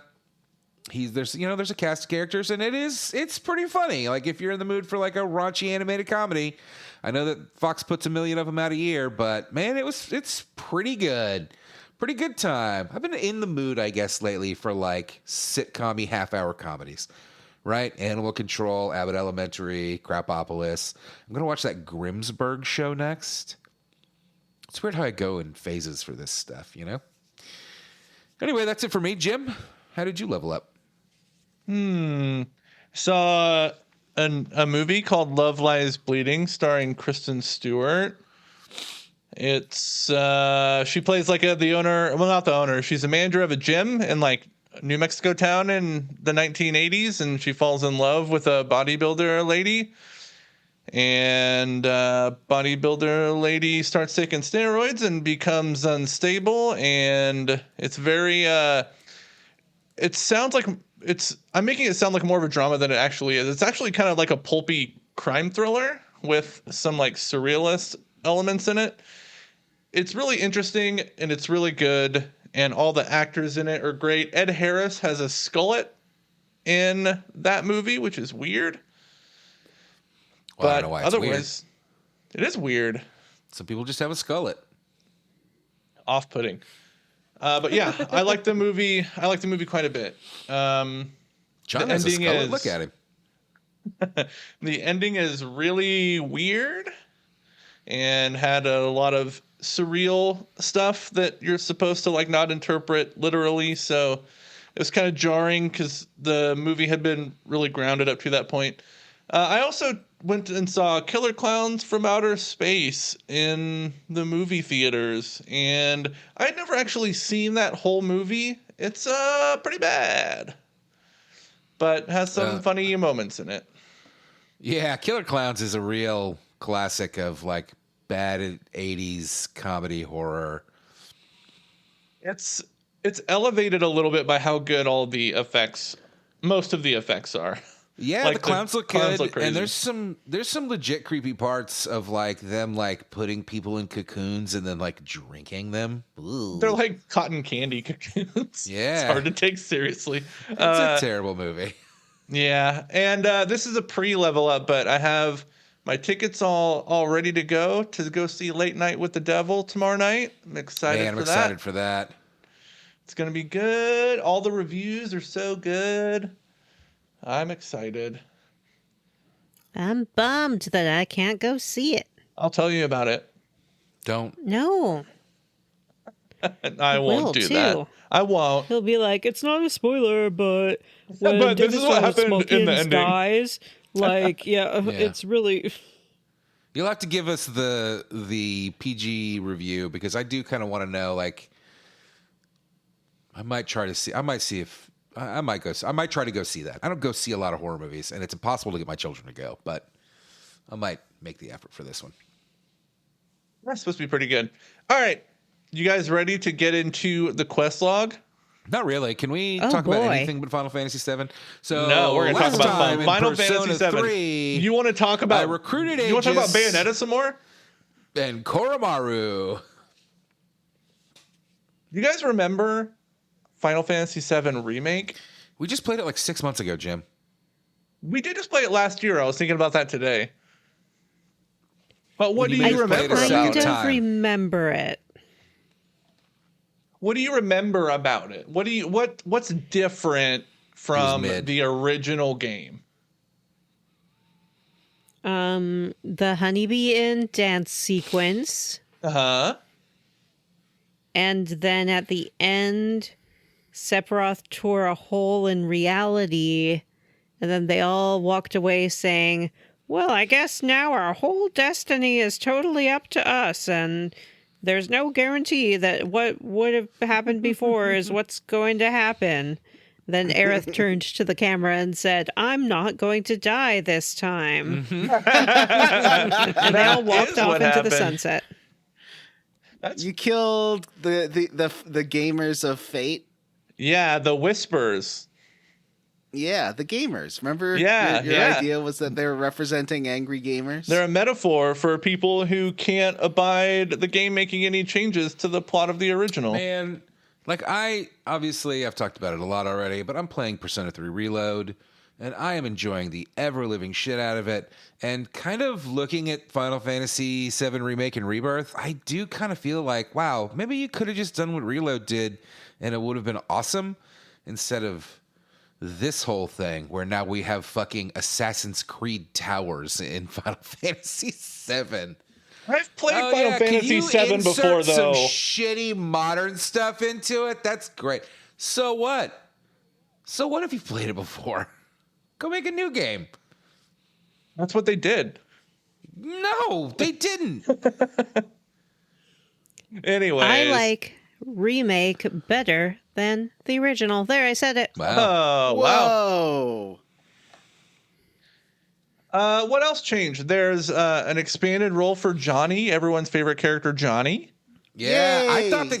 a cast of characters, and it's pretty funny. Like, if you're in the mood for like a raunchy animated comedy, I know that Fox puts 1 million of them out a year, but man, it's pretty good. Pretty good time. I've been in the mood, I guess, lately for like sitcom-y half-hour comedies. right? Animal Control, Abbott Elementary, Crapopolis. I'm going to watch that Grimsburg show next. It's weird how I go in phases for this stuff, you know? Anyway, that's it for me. Jim, how did you level up? Saw a movie called Love Lies Bleeding starring Kristen Stewart. It's she plays like the owner, well, not the owner, she's a manager of a gym in like New Mexico town in the 1980s, and she falls in love with a bodybuilder lady, and bodybuilder lady starts taking steroids and becomes unstable, and it's very it sounds like I'm making it sound like more of a drama than it actually is. It's actually kind of like a pulpy crime thriller with some like surrealist elements in it. It's really interesting and it's really good, and all the actors in it are great. Ed Harris has a skullet in that movie, which is weird. Well, I But don't know why it's otherwise, it is weird. weird. Some people just have a skullet. Off-putting. But yeah, I like the movie. I like the movie quite a bit. John The has a ending skullet. is- Look at him. The ending is really weird and had a lot of surreal stuff that you're supposed to like not interpret literally. So it was kind of jarring because the movie had been really grounded up to that point. I also went and saw Killer Clowns from Outer Space in the movie theaters, and I'd never actually seen that whole movie. It's pretty bad, but has some funny moments in it. Yeah, Killer Clowns is a real classic of like bad 80s comedy horror. It's elevated a little bit by how good all the effects, most of the effects are. Yeah, Like, the clowns look clowns good, look crazy. and there's some legit creepy parts of like them like putting people in cocoons and then like drinking them. Ooh. They're like cotton candy cocoons. Yeah. It's hard to take seriously. It's a terrible movie. Yeah, and this is a pre-level up, but I have my tickets all ready to go see Late Night with the Devil tomorrow night. I'm excited Man, I'm for excited that. for that. It's gonna be good. All the reviews are so good. I'm excited. I'm bummed that I can't go see it. I'll tell you about it. Don't. No. I will, won't do too. that. I won't. He'll be like, it's not a spoiler, but when But this is what happened in the ending. dies, like, yeah, Yeah. it's really... You'll have to give us the PG review because I do kind of want to know. Like, I might try to see. I might see if I might go. I might try to go see that. I don't go see a lot of horror movies, and it's impossible to get my children to go. But I might make the effort for this one. That's supposed to be pretty good. All right, you guys ready to get into the quest log? Not really. Can we Oh, talk about boy. anything but Final Fantasy VII? So No, we're gonna talk last about time in Final Persona Fantasy VII. 3, You want to talk about? I recruited You want to talk about Aegis. Bayonetta some more? and Koromaru. You guys remember Final Fantasy VII Remake? We just played it like 6 months ago, Jim. We did just play it last year. I was thinking about that today. But what do do you you mean play it remember a about second kind it? of time? remember it. What do you remember about it? What's different from mid. the original game? The Honeybee Inn dance sequence, Uh-huh. and then at the end, Sephiroth tore a hole in reality, and then they all walked away saying, well, I guess now our whole destiny is totally up to us, and there's no guarantee that what would have happened before is what's going to happen. Then Aerith turned to the camera and said, I'm not going to die this time. And they all walked is off what into the happened. sunset. You killed the gamers of fate. Yeah, the Whispers. Yeah, the gamers. Remember? Yeah, your yeah. idea was that they were representing angry gamers. They're a metaphor for people who can't abide the game making any changes to the plot of the original. Man, like I've talked about it a lot already, but I'm playing Persona 3 Reload, and I am enjoying the ever-living shit out of it. And kind of looking at Final Fantasy VII Remake and Rebirth, I do kind of feel like, wow, maybe you could have just done what Reload did, and it would have been awesome, instead of this whole thing where now we have fucking Assassin's Creed towers in Final Fantasy VII. I've played Final Fantasy VII before, though. Some shitty modern stuff into it. That's great. So what? So what if you played it before? Go make a new game. That's what they did. No, they didn't. Anyway, I like remake better than the original. There, I said it. Wow. Oh, wow. Whoa. What else changed? There's an expanded role for Johnny, everyone's favorite character, Johnny. Yeah, Yay. I thought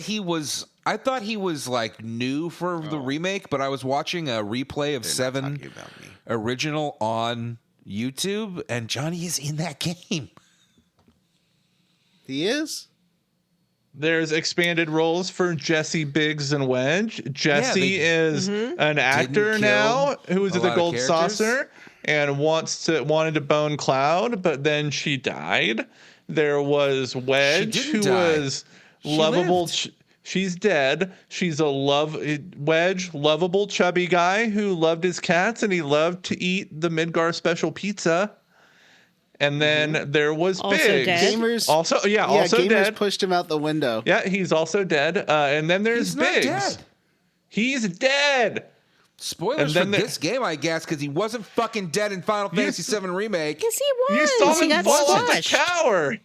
he was like new for the remake, but I was watching a replay of 7 original on YouTube, and Johnny is in that game. He is? There's expanded roles for Jesse, Biggs, and Wedge. Jesse is an actor now who was at the Gold Saucer and wanted to bone Cloud, but then she died. There was Wedge, who was lovable. She's dead. She's a Wedge, lovable, chubby guy who loved his cats and he loved to eat the Midgar special pizza. And then there was Also Biggs. dead? Gamers, Also gamers dead. pushed him out the window. Yeah, he's also dead. And then there's He's not Biggs. dead. He's dead. Spoilers for this game, I guess, because he wasn't fucking dead in Final Fantasy VII Remake. Yes, he You was. saw He him got fall off the squashed. tower.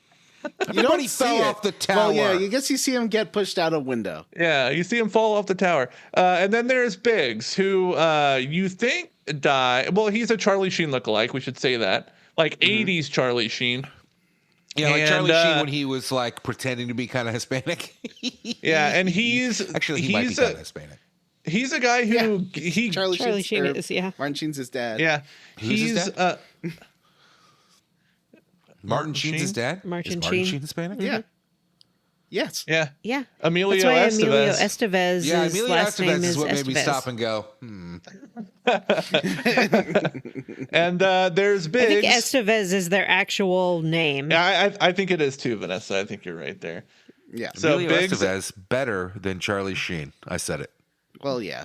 Everybody fell off the tower. Well, yeah, you guess you see him get pushed out a window. Yeah, you see him fall off the tower. And then there's Biggs, who you think died. Well, he's a Charlie Sheen lookalike. We should say that. Like 80s Charlie Sheen. Yeah, like And, Charlie Sheen when he was like pretending to be kind of Hispanic. Yeah, and he's Actually, he might be kind of Hispanic. He's a guy who Charlie Sheen is, yeah. Martin Sheen's his dad. yeah, Who's his he's dad? Martin Sheen's his dad? Martin Is Martin Sheen. Sheen Hispanic? Yeah. Yes. yeah. Yeah. Emilio That's why Estevez. Emilio Estevez. Yeah, his Emilio last Estevez name is what made me Estevez. stop and go, And there's I Biggs. think Estevez is their actual name. Yeah, I think it is too, Vanessa. I think you're right there. Yeah. So Emilio Biggs, Estevez better than Charlie Sheen. I said it. Well, yeah.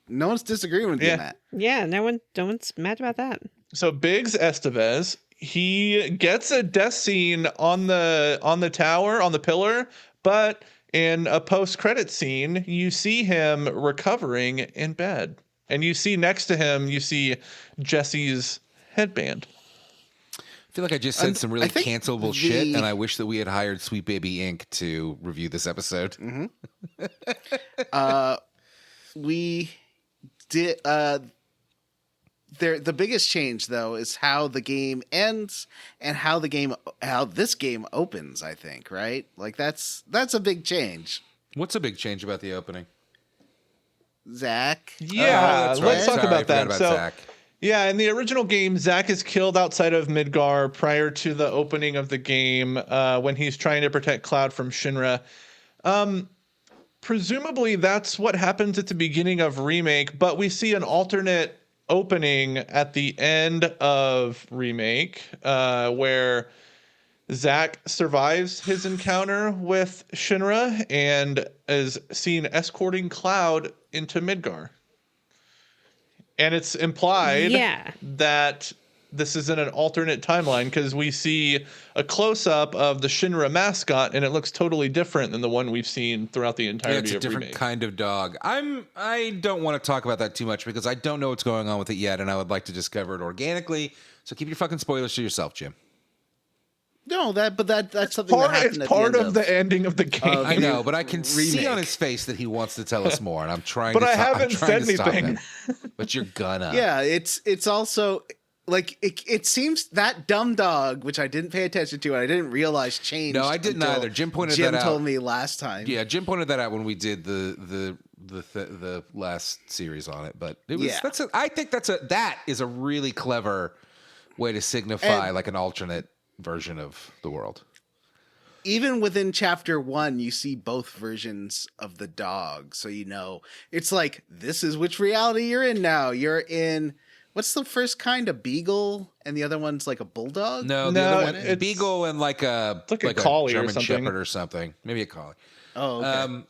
No one's disagreeing with you on that. Yeah, no one's mad about that. so Biggs Estevez, he gets a death scene on the tower, on the pillar, but in a post-credit scene, you see him recovering in bed. And you see next to him, you see Jesse's headband. I feel like I just said some really I think cancelable shit, and I wish that we had hired Sweet Baby Inc. to review this episode. We did the biggest change though is how the game ends and how this game opens, I think, right? Like that's a big change. What's a big change about the opening? Zach. Yeah, that's let's right. talk Sorry, I about forgot that. about So, Zach. yeah, in the original game, Zack is killed outside of Midgar prior to the opening of the game when he's trying to protect Cloud from Shinra. Presumably, that's what happens at the beginning of Remake, but we see an alternate opening at the end of Remake where Zack survives his encounter with Shinra and is seen escorting Cloud into Midgar. And it's implied that this is in an alternate timeline because we see a close-up of the Shinra mascot and it looks totally different than the one we've seen throughout the entirety It's a of different Remake. kind of dog. I don't want to talk about that too much because I don't know what's going on with it yet, and I would like to discover it organically. So keep your fucking spoilers to yourself, Jim. No, that's something that happened It's at part the end of the ending of the game. I know, but I can see Remake. on his face that he wants to tell us more, and I'm trying But to I stop- I'm haven't trying said to stop anything. him. But you're gonna. Yeah, it's also like it seems that dumb dog, which I didn't pay attention to and I didn't realize changed. No, I didn't until either. Jim pointed Jim that out. told me last time. Yeah, Jim pointed that out when we did the last series on it. But it was Yeah. I think that is a really clever way to signify like an alternate version of the world. Even within chapter 1, you see both versions of the dog. So, it's like, this is which reality you're in now. You're in, what's the first kind? A beagle? And the other one's like a bulldog? No, the No, other one, it's- beagle and like a like a collie or German something. Shepherd or something. Maybe a collie. Oh, okay.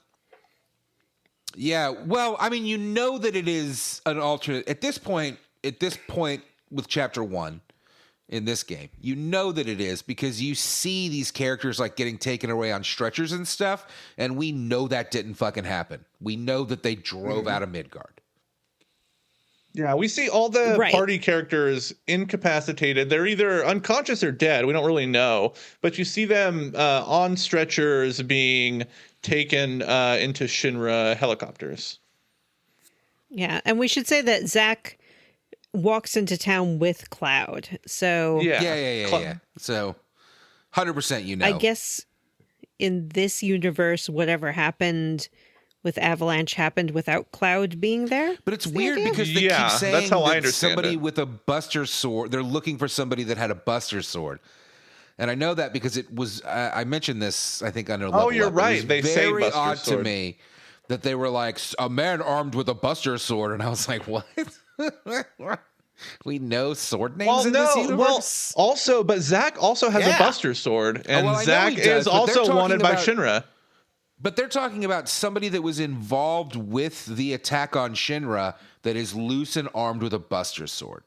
Yeah, well, I mean, you know that it is an alternate at this point with chapter 1 in this game. You know that it is because you see these characters like getting taken away on stretchers and stuff, and we know that didn't fucking happen. We know that they drove out of Midgard. Yeah, we see all the party characters incapacitated. They're either unconscious or dead. We don't really know. But you see them on stretchers being taken into Shinra helicopters. Yeah, and we should say that Zack walks into town with Cloud. So Yeah. So 100% you know. I guess in this universe, whatever happened with Avalanche happened without Cloud being there. But it's weird because they keep saying that's how I that understand somebody it. with a Buster Sword, they're looking for somebody that had a Buster Sword. And I know that because it was, I mentioned this, I think, under Level Oh, you're Up. right. It was They say very Buster odd Sword. to me that they were like, a man armed with a Buster Sword. And I was like, what? We know sword names in this universe? but Zack also has a Buster Sword. And well, I know Zack he does, is but they're also talking wanted by about- Shinra. But they're talking about somebody that was involved with the attack on Shinra that is loose and armed with a Buster Sword.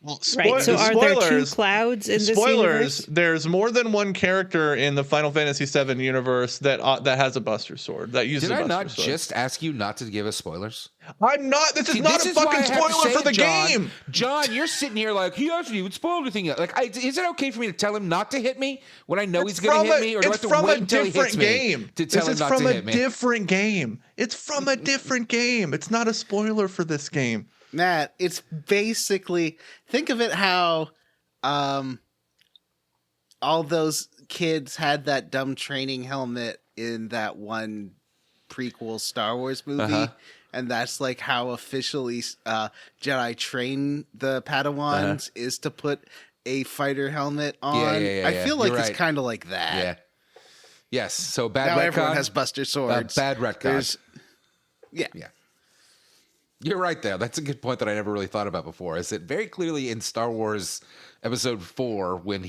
Well, Right. So are there two Clouds in this universe? There's more than one character in the Final Fantasy VII universe that has a Buster Sword that uses. Did a I Buster not Sword. just ask you not to give us spoilers? I'm not. This is not a why I fucking have to spoiler say for it, the John. game. John, you're sitting here like he hasn't even spoiled anything yet. Like, is it okay for me to tell him not to hit me when I know he's going to hit me, or do I have to wait until he hits me to tell him not to hit me? This is from a different game. It's from a different game. It's not a spoiler for this game. Matt, it's basically, think of it how all those kids had that dumb training helmet in that one prequel Star Wars movie. And that's like how officially Jedi train the Padawans is to put a fighter helmet on. Yeah, I feel like You're it's right. kind of like that. Yeah. Yes. So bad Now retcon. everyone has Buster Swords. Bad retcon. There's- Yeah. You're right there. That's a good point that I never really thought about before. Is that very clearly in Star Wars Episode 4 when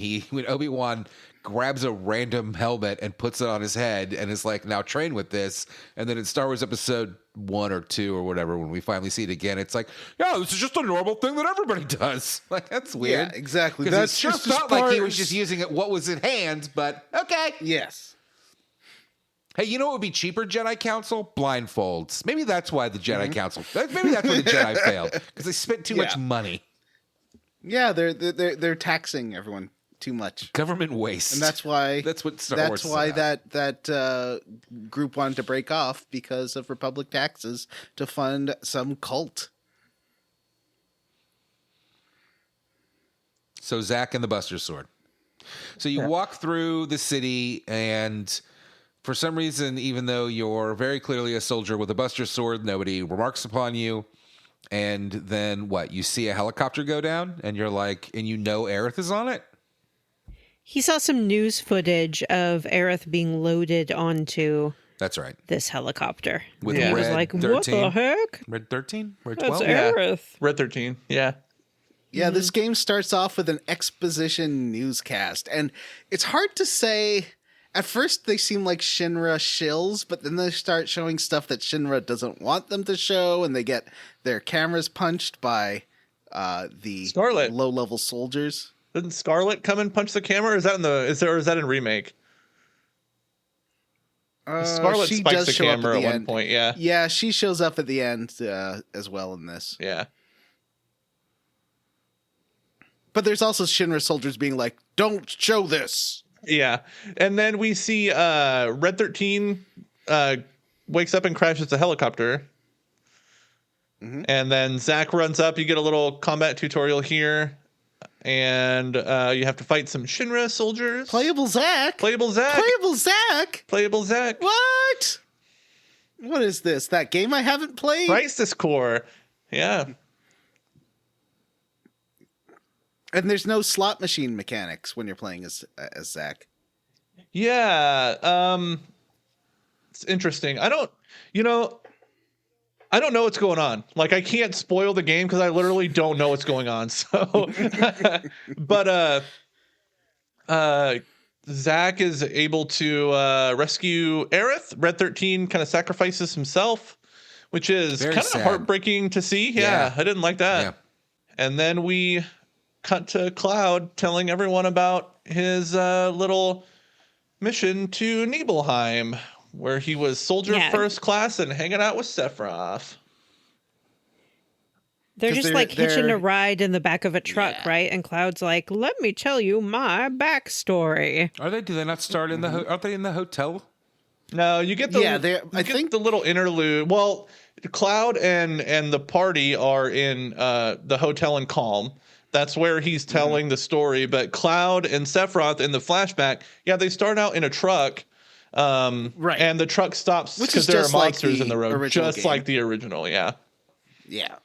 Obi-Wan grabs a random helmet and puts it on his head and is like, now train with this. And then in Star Wars Episode 1 or 2 or whatever, when we finally see it again, it's like, yeah, this is just a normal thing that everybody does. Like, that's weird. Yeah, exactly. Because it That's sure just felt like he was parts. just using it what was in hand, but okay. Yes. Hey, you know what would be cheaper, Jedi Council? Blindfolds. Maybe that's why the Jedi Council. Maybe that's why the Jedi failed because they spent too much money. Yeah, they're taxing everyone too much, Government waste, and that's why what Star Wars is about. that group wanted to break off because of Republic taxes to fund some cult. So Zack and the Buster Sword. So you walk through the city and. For some reason, even though you're very clearly a soldier with a Buster Sword, nobody remarks upon you. And then what? You see a helicopter go down, and you're like, and you know Aerith is on it? He saw some news footage of Aerith being loaded onto That's right. this helicopter. With he was Red like, 13. what the heck? Red 13? Red That's 12? Aerith. Red 13. Yeah. Yeah, this game starts off with an exposition newscast, and it's hard to say. At first, they seem like Shinra shills, but then they start showing stuff that Shinra doesn't want them to show, and they get their cameras punched by the Scarlet. low-level soldiers. Didn't Scarlet come and punch the camera? Or is that is that in remake? Scarlet she spikes does the show up camera at at the one end. point. Yeah. Yeah, she shows up at the end as well in this. Yeah. But there's also Shinra soldiers being like, "Don't show this." Yeah. And then we see Red 13 wakes up and crashes the helicopter. And then Zack runs up. You get a little combat tutorial here. And you have to fight some Shinra soldiers. Playable Zack. Playable Zack. Playable Zack. Playable Zack. What? What is this? That game I haven't played? Crisis Core. Yeah. And there's no slot machine mechanics when you're playing as Zack. Yeah. It's interesting. I don't know what's going on. Like, I can't spoil the game because I literally don't know what's going on. So, but Zack is able to rescue Aerith. Red 13 kind of sacrifices himself, which is Very kind of sad. heartbreaking to see. Yeah, I didn't like that. Yeah. And then we cut to Cloud telling everyone about his little mission to Nibelheim, where he was soldier first class and hanging out with Sephiroth. They're 'Cause just they're- like hitching they're- a ride in the back of a truck, right? And Cloud's like, "Let me tell you my backstory." Are they? Do they not start in the? Are they in the hotel? No, you get the I think the little interlude. Well, Cloud and the party are in the hotel in Calm. That's where he's telling the story. But Cloud and Sephiroth in the flashback, they start out in a truck. Right. And the truck stops Which because is there are just like monsters the in the road, original just game. like the original. Yeah. Yeah.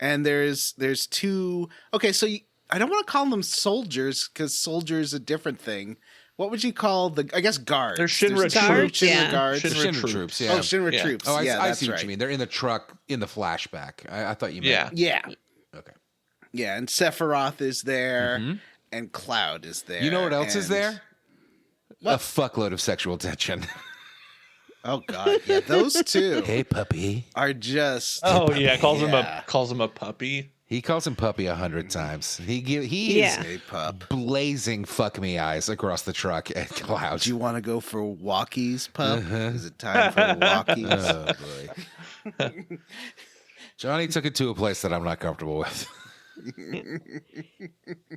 And there's two. Okay, so I don't want to call them soldiers because soldiers is a different thing. What would you call I guess guards? They're Shinra There's two troops. Shinra Yeah. guards. Shinra troops. Yeah. Oh, Shinra Yeah. troops. Oh, I that's see what right. you mean. They're in the truck in the flashback. I thought you meant. Yeah. Yeah. Okay. Yeah, and Sephiroth is there, and Cloud is there. You know what else is and- there? A fuckload of sexual tension. Oh God, yeah, those two Hey, puppy. are just. Oh yeah, calls Yeah. him a puppy. He calls him puppy 100 times. He Yeah. is Hey, pup. blazing fuck me eyes across the truck at Cloud. Do you want to go for walkies, pup? Is it time for walkies? Oh boy. Johnny took it to a place that I'm not comfortable with.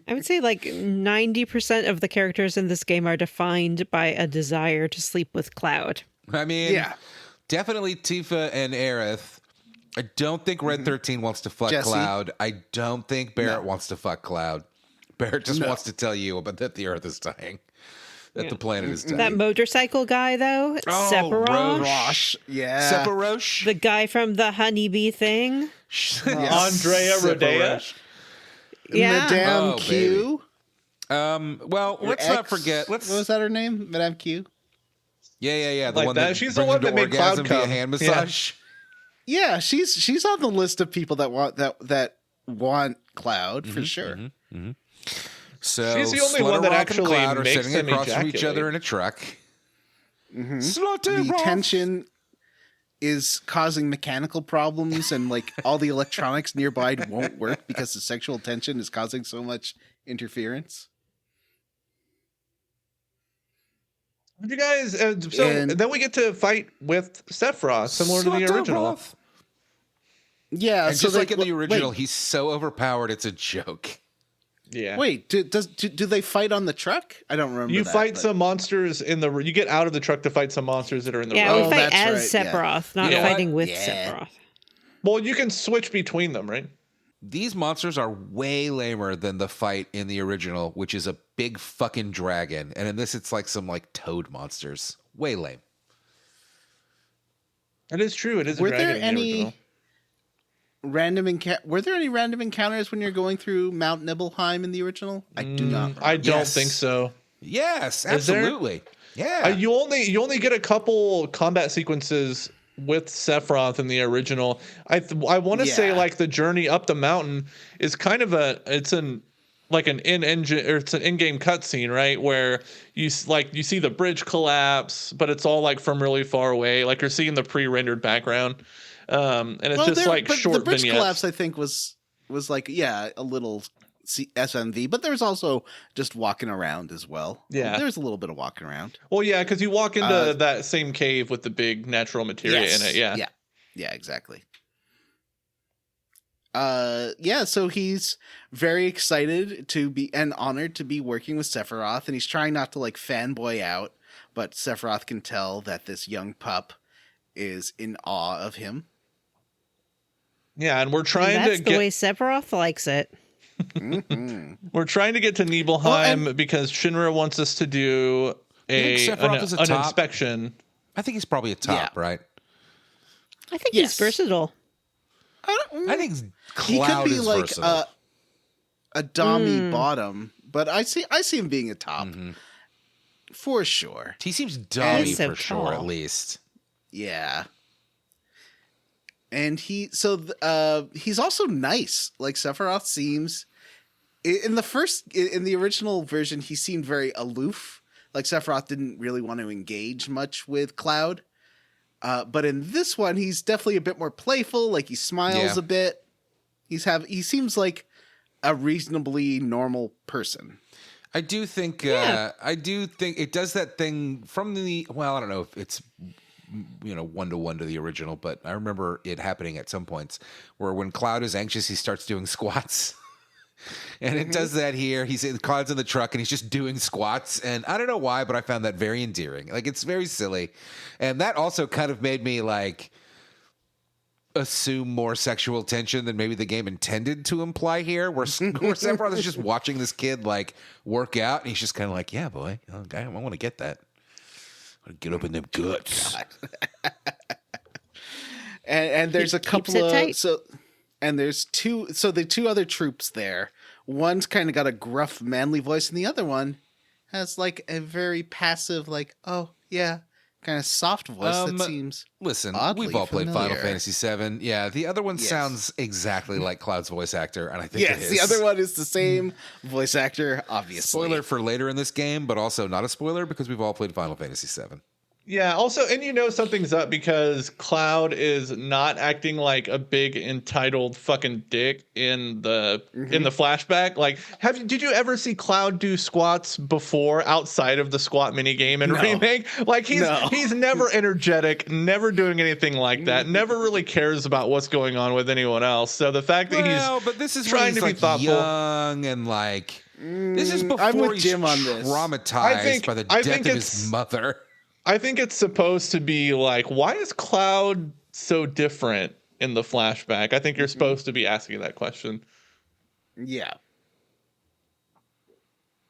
I would say like 90% of the characters in this game are defined by a desire to sleep with Cloud. I mean, Yeah. definitely Tifa and Aerith. I don't think Red 13 wants to fuck Jesse? Cloud. I don't think Barrett wants to fuck Cloud. Barrett just wants to tell you about that the Earth is dying, that the planet is dying. That motorcycle guy, though, Oh, Sephiroth, Rosh, yeah. Sephiroth? the guy from the honeybee thing. Andrea Rodea. Yeah. Madame Oh, Q. Well, Your let's not ex- forget. What was that her name? Madame Q. Yeah. The Like one that? that She's the brings one him to that made Cloud orgasm via come. hand Yeah. massage. Yeah, she's on the list of people that want Cloud for sure. So She's the only one that Sluttiroth and actually Cloud are makes sitting them across from each ejaculate. other in a truck. The Sluttiroth. tension is causing mechanical problems, and like all the electronics nearby won't work because the sexual tension is causing so much interference. Did you guys? So And- then we get to fight with Sephiroth, similar to the original. Sluttiroth. Yeah, And so just like in wait, the original, he's so overpowered, it's a joke. Yeah. Wait, do they fight on the truck? I don't remember. You that, fight but- some monsters in the. You get out of the truck to fight some monsters that are in the Yeah, road. we fight that's as right, yeah. Sephiroth, not Yeah. fighting with Yeah. Sephiroth. Well, you can switch between them, right? These monsters are way lamer than the fight in the original, which is a big fucking dragon. And in this, it's like some like toad monsters. Way lame. It is true. It is. Were a dragon there in the any original. Were there any random encounters when you're going through Mount Nibelheim in the original? I do not. remember. I don't Yes. think so. Yes, Is there? absolutely. Yeah. You only get a couple combat sequences with Sephiroth in the original. I want to say Yeah. like the journey up the mountain is kind of it's an in-game cutscene, right? Where you see the bridge collapse, but it's all like from really far away. Like you're seeing the pre-rendered background, and it's just like but short the bridge vignettes. collapse, I think, was like a little SMV, but there was also just walking around as well. Yeah. There was a little bit of walking around. Well, yeah, because you walk into that same cave with the big natural materia in it. Yeah. Yeah, exactly. So he's very excited to be and honored to be working with Sephiroth, and he's trying not to like fanboy out, but Sephiroth can tell that this young pup is in awe of him. Yeah, and we're trying That's to the get way Sephiroth likes it. we're trying to get to Nibelheim because Shinra wants us to do think Sephiroth is a an top? inspection. I think he's probably a top, right? I think Yes. he's versatile. I think He Cloud could be is like versatile. a Dami bottom, but I see him being a top for sure. He seems dummy He's so for sure, at tall. least. Yeah. And he's also nice. Like Sephiroth seems in the original version, he seemed very aloof. Like Sephiroth didn't really want to engage much with Cloud. But in this one, he's definitely a bit more playful. Like he smiles a bit. He seems like a reasonably normal person. I do think it does that thing from I don't know if it's 1-to-1 to the original, but I remember it happening at some points where when Cloud is anxious, he starts doing squats. And it does that here. Cloud's in the truck and he's just doing squats. And I don't know why, but I found that very endearing. Like, it's very silly. And that also kind of made me like assume more sexual tension than maybe the game intended to imply here, where Sephiroth is just watching this kid like work out and he's just kind of like, yeah, boy, okay, I want to get that. I want to get up in them guts. and there's a couple of the two other troops there. One's kind of got a gruff, manly voice, and the other one has like a very passive, like, oh yeah, kind of soft voice that seems. Listen, oddly we've all played familiar. Final Fantasy VII. Yeah, the other one sounds exactly like Cloud's voice actor, and I think it is. The other one is the same voice actor, obviously. Spoiler for later in this game, but also not a spoiler because we've all played Final Fantasy VII. Yeah, also, and something's up because Cloud is not acting like a big entitled fucking dick in the flashback. Like, did you ever see Cloud do squats before outside of the squat minigame and remake? Like, he's never energetic, never doing anything like that, never really cares about what's going on with anyone else. So the fact that he's trying to be thoughtful, young and like this is before I'm with he's Jim on this. traumatized by the death of his mother. I think it's supposed to be like, why is Cloud so different in the flashback? I think you're supposed to be asking that question. Yeah.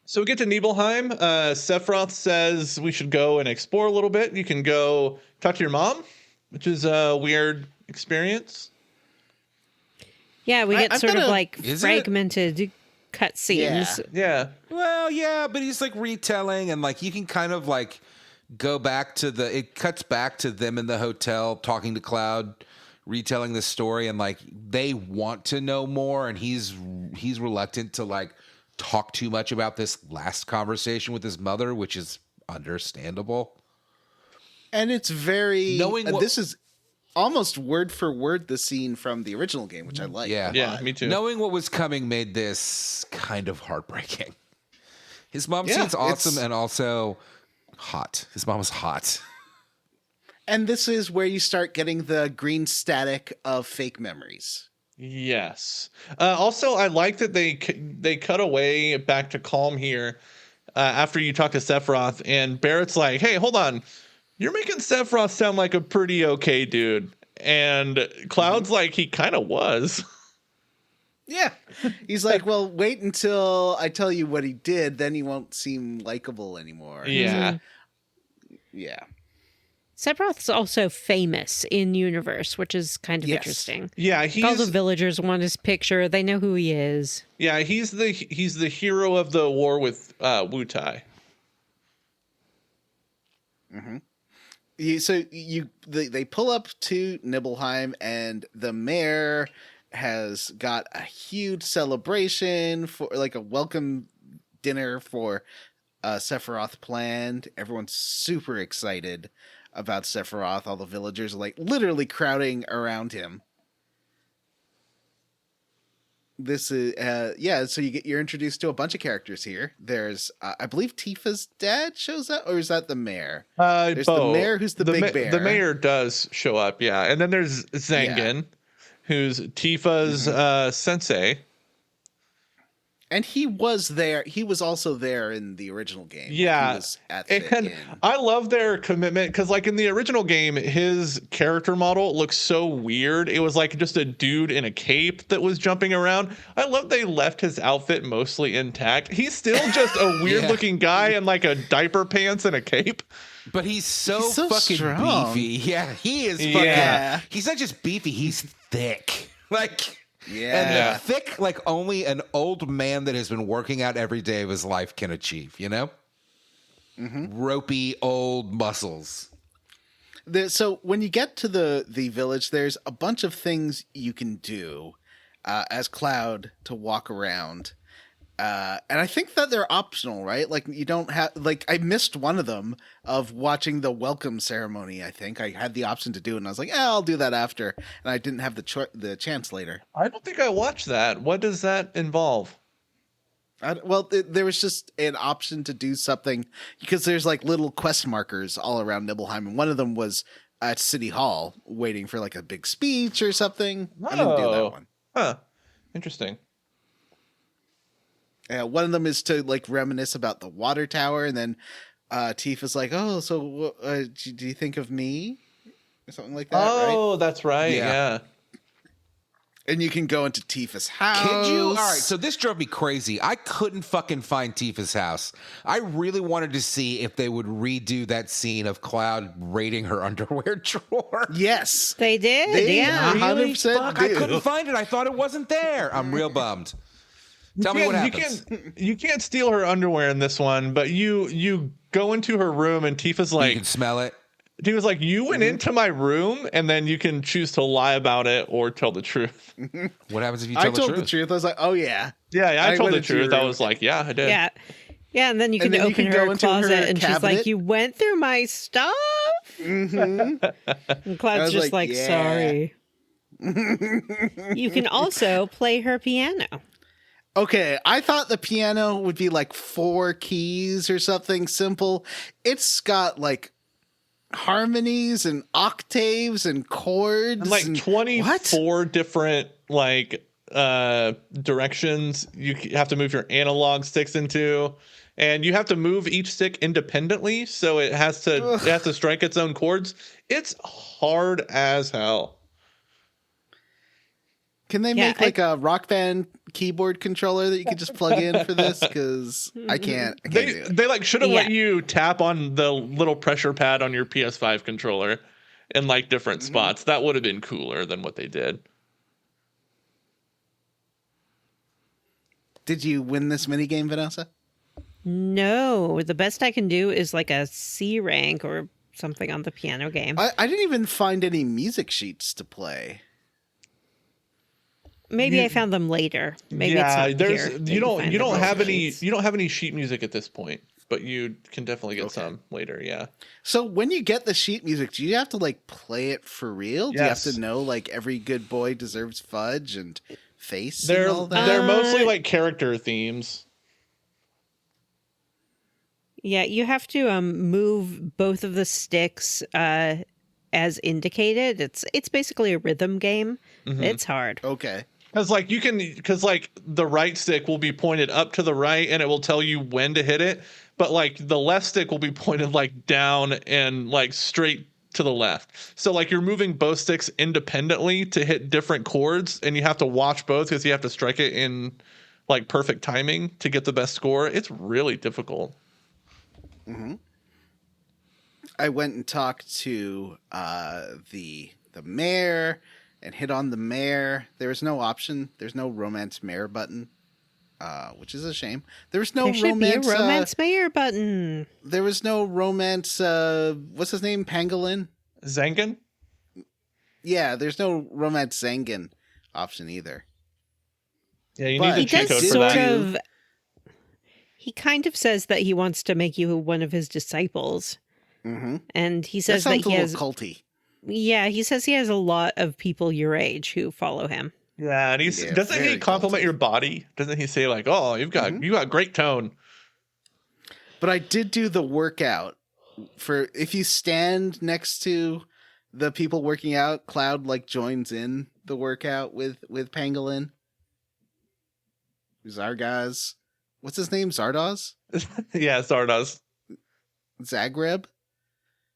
So we get to Nibelheim. Sephiroth says we should go and explore a little bit. You can go talk to your mom, which is a weird experience. Yeah, we get sort of like Is it? fragmented cutscenes. Yeah. Well, yeah, but he's like retelling, and like you can kind of like go back to it cuts back to them in the hotel talking to Cloud, retelling the story, and like they want to know more, and he's reluctant to like talk too much about this last conversation with his mother, which is understandable. And it's very this is almost word for word the scene from the original game, which I like. Yeah, me too. Knowing what was coming made this kind of heartbreaking. His mom seems awesome and also hot. His mom was hot. And this is where you start getting the green static of fake memories. Yes. Also, I like that they cut away back to Calm here after you talk to Sephiroth, and Barrett's like, hey, hold on. You're making Sephiroth sound like a pretty okay dude. And Cloud's like, he kind of was. Yeah. He's like, well, wait until I tell you what he did, then he won't seem likable anymore. Yeah. Yeah. Sephiroth's also famous in universe, which is kind of interesting. Yeah, all the villagers want his picture. They know who he is. Yeah, he's the hero of the war with Wutai. Mm-hmm. They pull up to Nibelheim, and the mayor has got a huge celebration for like a welcome dinner for Sephiroth planned. Everyone's super excited about Sephiroth. All the villagers are like literally crowding around him. This is so you're introduced to a bunch of characters here. There's I believe Tifa's dad shows up, or is that the mayor? There's the mayor who's the big bear. The mayor does show up, yeah. And then there's Zangan, who's Tifa's sensei. And he was there. He was also there in the original game. Yeah. He was at the and I love their commitment because, like, in the original game, his character model looks so weird. It was like just a dude in a cape that was jumping around. I love they left his outfit mostly intact. He's still just a weird looking guy in like a diaper pants and a cape. But he's so fucking strong. beefy. Yeah, he is fucking. Yeah. He's not just beefy, he's thick. Like. Yeah. And thick like only an old man that has been working out every day of his life can achieve, you know? Mm-hmm. Ropey old muscles. So when you get to the village, there's a bunch of things you can do as Cloud to walk around. And I think that they're optional, right? Like you don't have like I missed one of them of watching the welcome ceremony. I think I had the option to do it, and I was like, I'll do that after, and I didn't have the chance later. I don't think I watched that. What does that involve? There was just an option to do something because there's like little quest markers all around Nibelheim, and one of them was at City Hall waiting for like a big speech or something. I didn't do that one. Huh. Interesting. One of them is to like reminisce about the water tower, and then Tifa's like, "Oh, so do you think of me?" Or something like that. Oh, right? That's right. Yeah. And you can go into Tifa's house. Could you? All right, so this drove me crazy. I couldn't fucking find Tifa's house. I really wanted to see if they would redo that scene of Cloud raiding her underwear drawer. Yes, They did. They yeah. 100% Fuck, I do. couldn't find it. I thought it wasn't there. I'm real bummed. Tell me what happens. You can't steal her underwear in this one, but you go into her room and Tifa's You like, can smell it. he was like, you went into my room, and then you can choose to lie about it or tell the truth. What happens if you I tell told the the truth? truth. I was like, "Oh yeah, Yeah, I told went the into your truth. I room. was like, yeah, I did. Yeah. Yeah, and then you can then you open can go her into her closet and she's cabinet. like, "You went through my stuff?" Mm-hmm. And Cloud's was just like, like, "Yeah." "Sorry." You can also play her piano. Okay, I thought the piano would be like 4 keys or something simple. It's got like harmonies and octaves and chords And like and 24 different like directions you have to move your analog sticks into, and you have to move each stick independently, so it has to strike its own chords. It's hard as hell. Can they make like a Rock Band keyboard controller that you could just plug in for this? Because I can't do it. They like should have let Yeah. you tap on the little pressure pad on your PS5 controller in like different spots. That would have been cooler than what they did. Did you win this minigame, Vanessa? No, the best I can do is like a C rank or something on the piano game. I didn't even find any music sheets to play. Maybe I found them later. Maybe yeah, it's not here that you don't find you the don't have music any sheets. you don't have any sheet music at this point, but you can definitely get some later. Yeah. So when you get the sheet music, do you have to like play it for real? Do you have Yes. to know like every good boy deserves fudge and face? They're and all that? they're mostly like character themes. Yeah, you have to move both of the sticks as indicated. It's basically a rhythm game. It's hard. Okay. Because like the right stick will be pointed up to the right and it will tell you when to hit it, but like the left stick will be pointed like down and like straight to the left. So like you're moving both sticks independently to hit different chords, and you have to watch both because you have to strike it in like perfect timing to get the best score. It's really difficult. I went and talked to the mayor and hit on the mayor. There was no option. There's no romance mayor button, which is a shame. There was no There should romance. be a romance mayor button. There was no romance. What's his name? Pangolin. Zangan? Yeah, there's no romance Zangan option either. Yeah, you But need He the cheat does code for sort that. of. He kind of says that he wants to make you one of his disciples, Mm-hmm. and he That says that sounds a he little has. culty. Yeah, he says he has a lot of people your age who follow him. Yeah, and Yeah, doesn't he very compliment culty. your body? Doesn't he say like, "Oh, you got great tone"? But I did do the workout for if you stand next to the people working out, Cloud like joins in the workout with Pangolin. Zargaz. What's his name? Zardoz? Yeah, Zardoz. Zagreb?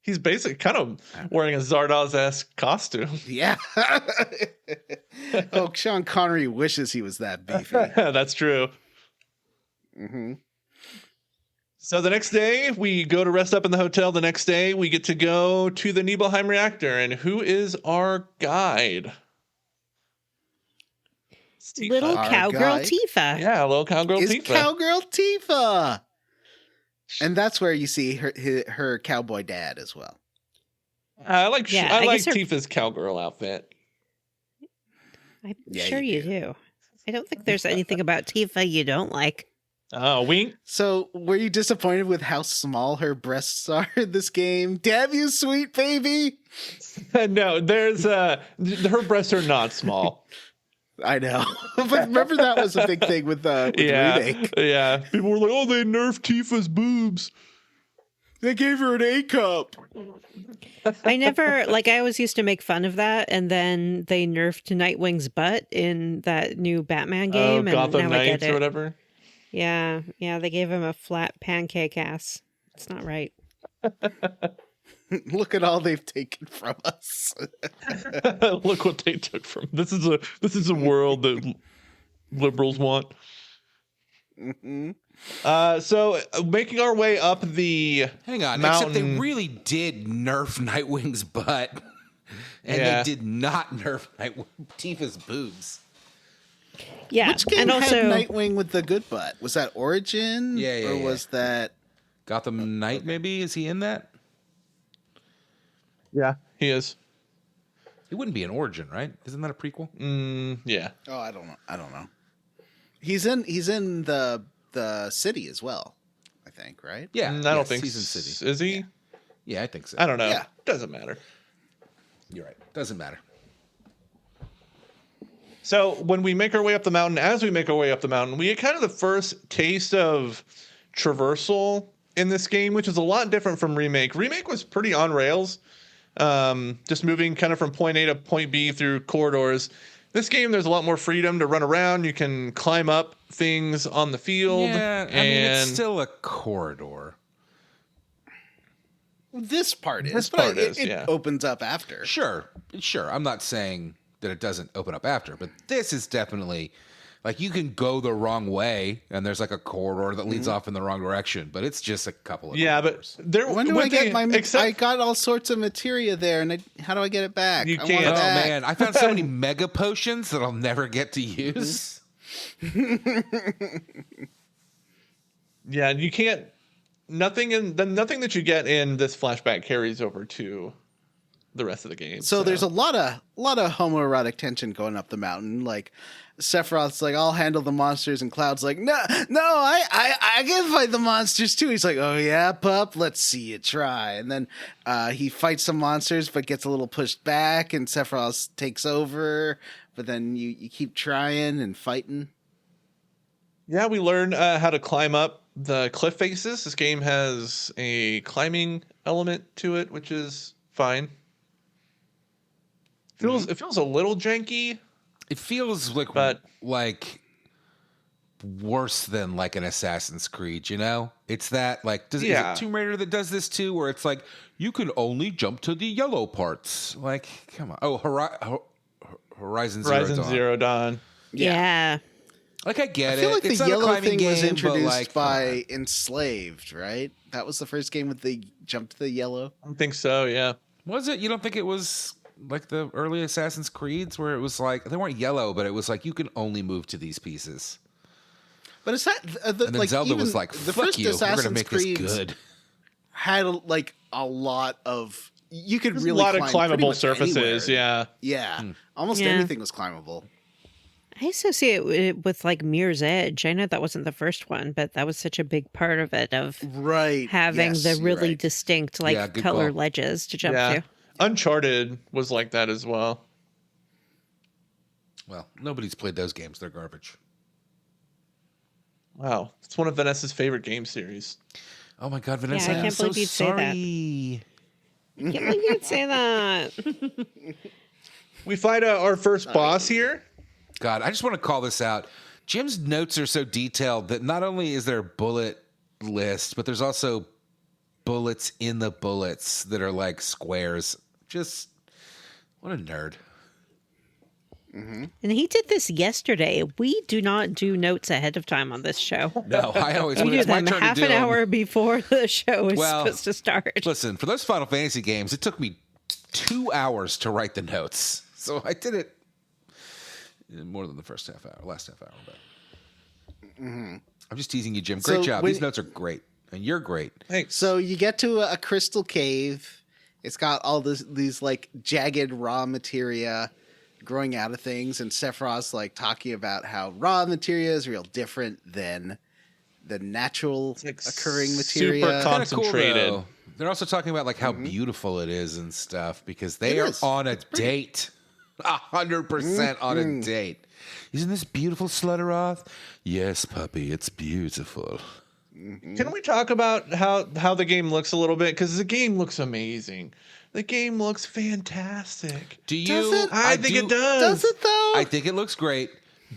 He's basically kind of wearing a Zardoz-esque costume. Yeah. Oh, Sean Connery wishes he was that beefy. That's true. Mm-hmm. So the next day, we go to rest up in the hotel. The next day, we get to go to the Nibelheim reactor. And who is our guide? It's Tifa. Little Our cowgirl guy. Tifa. Yeah, little cowgirl Is Tifa. Cowgirl Tifa. And that's where you see her cowboy dad as well. I like Yeah, I I like guess her- Tifa's cowgirl outfit. I'm Yeah, sure you you do. I don't think there's anything about Tifa you don't like. Oh, wink. So, were you disappointed with how small her breasts are in this game? Damn you, sweet baby! No, there's her breasts are not small. I know, but remember that was a big thing with the remake. Yeah. People were like, "Oh, they nerfed Tifa's boobs." They gave her an A cup. I never, like, I always used to make fun of that, and then they nerfed Nightwing's butt in that new Batman game, and Gotham now I get Knights it. or whatever. Yeah, they gave him a flat pancake ass. It's not right. Look at all they've taken from us. Look what they took from. This is a world that liberals want. Mm-hmm. So making our way up the Hang on, mountain. except they really did nerf Nightwing's butt, and Yeah. they did not nerf Tifa's boobs. Yeah, Which game and also had Nightwing with the good butt? Was that Origin? Yeah, Or was that... Gotham Knight, maybe? Is he in that? Yeah, he is. He wouldn't be in Origin, right? Isn't that a prequel? Yeah. Oh, I don't know. He's in the city as well, I think, right? Yeah, I don't think he's in City. Is he? Yeah, I think so. I don't know. Yeah. Doesn't matter. You're right. Doesn't matter. So when we make our way up the mountain, as we make our way up the mountain, we get kind of the first taste of traversal in this game, which is a lot different from Remake. Remake was pretty on rails, just moving kind of from point A to point B through corridors. This game, there's a lot more freedom to run around. You can climb up things on the field. Yeah, I mean, it's still a corridor. This part is. This but part is, it yeah. opens up after. Sure. I'm not saying that it doesn't open up after, but this is definitely like you can go the wrong way, and there's like a corridor that leads off in the wrong direction, but it's just a couple of corridors. But there. When do I get my... I got all sorts of materia there, and how do I get it back? You I can't. want it Oh back. man, I found so many mega potions that I'll never get to use. Yeah, you can't. Nothing that you get in this flashback carries over to the rest of the game. So there's a lot of homoerotic tension going up the mountain. Like Sephiroth's like, I'll handle the monsters, and Cloud's like, no, I can fight the monsters too. He's like, oh yeah, pup, let's see you try. And then he fights some monsters, but gets a little pushed back, and Sephiroth takes over. But then you keep trying and fighting. Yeah, we learn how to climb up the cliff faces. This game has a climbing element to it, which is fine. It feels a little janky. It feels like worse than like an Assassin's Creed, you know? It's that like is it Tomb Raider that does this too, where it's like you can only jump to the yellow parts. Like, come on. Oh, Horizon Zero Dawn. yeah. Like I get I feel it. like It's the not a yellow climbing thing was game, but, introduced like, by Enslaved, right? That was the first game with the jump to the yellow. I think so, yeah. Was it? You don't think it was like the early Assassin's Creeds where it was like they weren't yellow, but it was like you can only move to these pieces. But it's that And then Zelda was like, the "Fuck first you, we're gonna Assassin's make Creed this good." had like a lot of you could There's really a lot of climb pretty climbable much surfaces, anywhere. yeah. Yeah, almost Yeah. anything was climbable. I associate it with like Mirror's Edge. I know that wasn't the first one, but that was such a big part of it, of Right, having yes, the you're really right. distinct like Yeah, good color call. ledges to jump Yeah. to. Uncharted was like that as well. Well, nobody's played those games. They're garbage. Wow. It's one of Vanessa's favorite game series. Oh my god, Vanessa! I can't I'm so believe you'd say that. sorry. I can't believe you'd say that. We fight our first boss here. God, I just want to call this out. Jim's notes are so detailed that not only is there a bullet list, but there's also bullets in the bullets that are like squares. Just what a nerd. And he did this yesterday. We do not do notes ahead of time on this show. No, I always We when do it's my them turn half to do an them- hour before the show is Well, supposed to start. Listen, for those Final Fantasy games, it took me 2 hours to write the notes. So I did it more than the last half hour. But I'm just teasing you, Jim. Great So job. when- These notes are great. And you're great. Thanks. So you get to a crystal cave. It's got all these like jagged raw materia growing out of things, and Sephiroth's like talking about how raw materia is real different than the natural like occurring super materia. con- Kinda cool, Concentrated. though. They're also talking about like how beautiful it is and stuff because they It are is. on a date, 100% on a date. Isn't this beautiful, Sluttiroth? Yes, puppy, it's beautiful. Can we talk about how the game looks a little bit? Because the game looks amazing. The game looks fantastic. Do you? Does it? I think it does. Does it though? I think it looks great.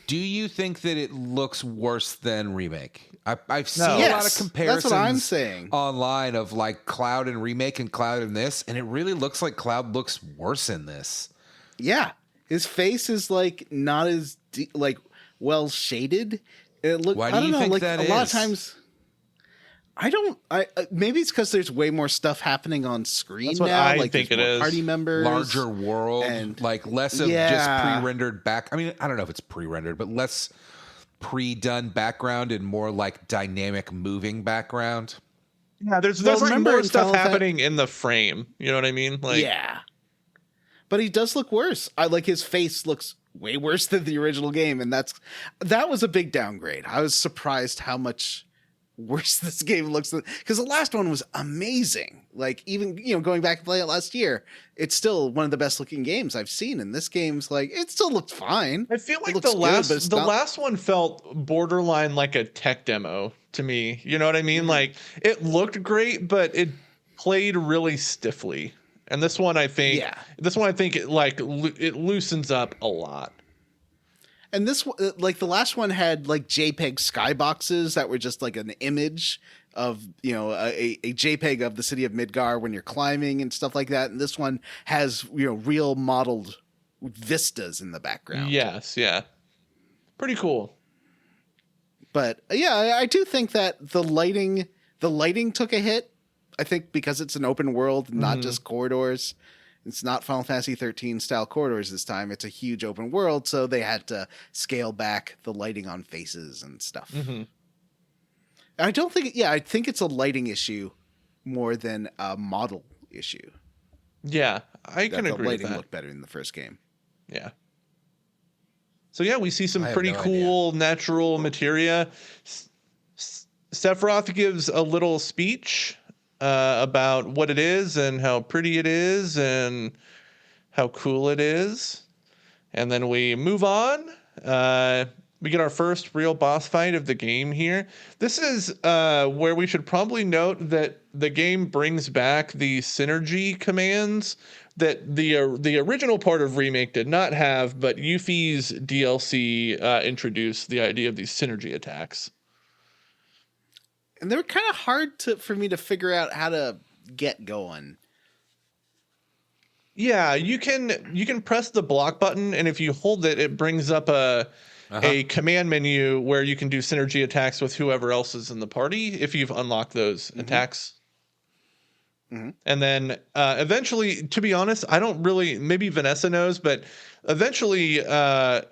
Do you think that it looks worse than Remake? I've seen a lot of Yes, comparisons that's what I'm saying. online of like Cloud and Remake and Cloud in this, and it really looks like Cloud looks worse in this. Yeah, his face is like not as like well shaded. It look. Why do I don't you know, think like that a lot of is? times. I don't. I maybe it's because there's way more stuff happening on screen That's what now. I like think there's it more is. party members, Larger world, and- like less of just Yeah. pre-rendered back. I mean, I don't know if it's pre-rendered, but less pre-done background and more like dynamic moving background. Yeah, there's Well, like remember more in stuff Final Fan- happening in the frame. You know what I mean? Like, yeah. But he does look worse. I like his face looks way worse than the original game, and that was a big downgrade. I was surprised how much worse this game looks because the last one was amazing. Like even going back and playing it last year, it's still one of the best looking games I've seen. And this game's like it still looks fine. I feel It like looks the good, last but it's the not- last one felt borderline like a tech demo to me. You know what I mean? Like it looked great, but it played really stiffly. And this one, I think, it it loosens up a lot. And this like the last one had like JPEG skyboxes that were just like an image of a JPEG of the city of Midgar when you're climbing and stuff like that. And this one has real modeled vistas in the background. Yes, yeah, pretty cool. But yeah, I do think that the lighting took a hit. I think because it's an open world, not just corridors. It's not Final Fantasy 13 style corridors this time. It's a huge open world, so they had to scale back the lighting on faces and stuff. I don't think, I think it's a lighting issue more than a model issue. Yeah, I can The agree with lighting that. looked better in the first game. Yeah. So yeah, we see some I have pretty no cool natural materia. Sephiroth gives a little speech about what it is and how pretty it is and how cool it is. And then we move on. We get our first real boss fight of the game here. This is where we should probably note that the game brings back the synergy commands that the original part of Remake did not have, but Yuffie's DLC introduced the idea of these synergy attacks. And they were kind of hard for me to figure out how to get going. Yeah, you can press the block button, and if you hold it, it brings up a command menu where you can do synergy attacks with whoever else is in the party if you've unlocked those attacks. And then eventually, to be honest, I don't really, maybe Vanessa knows, but eventually,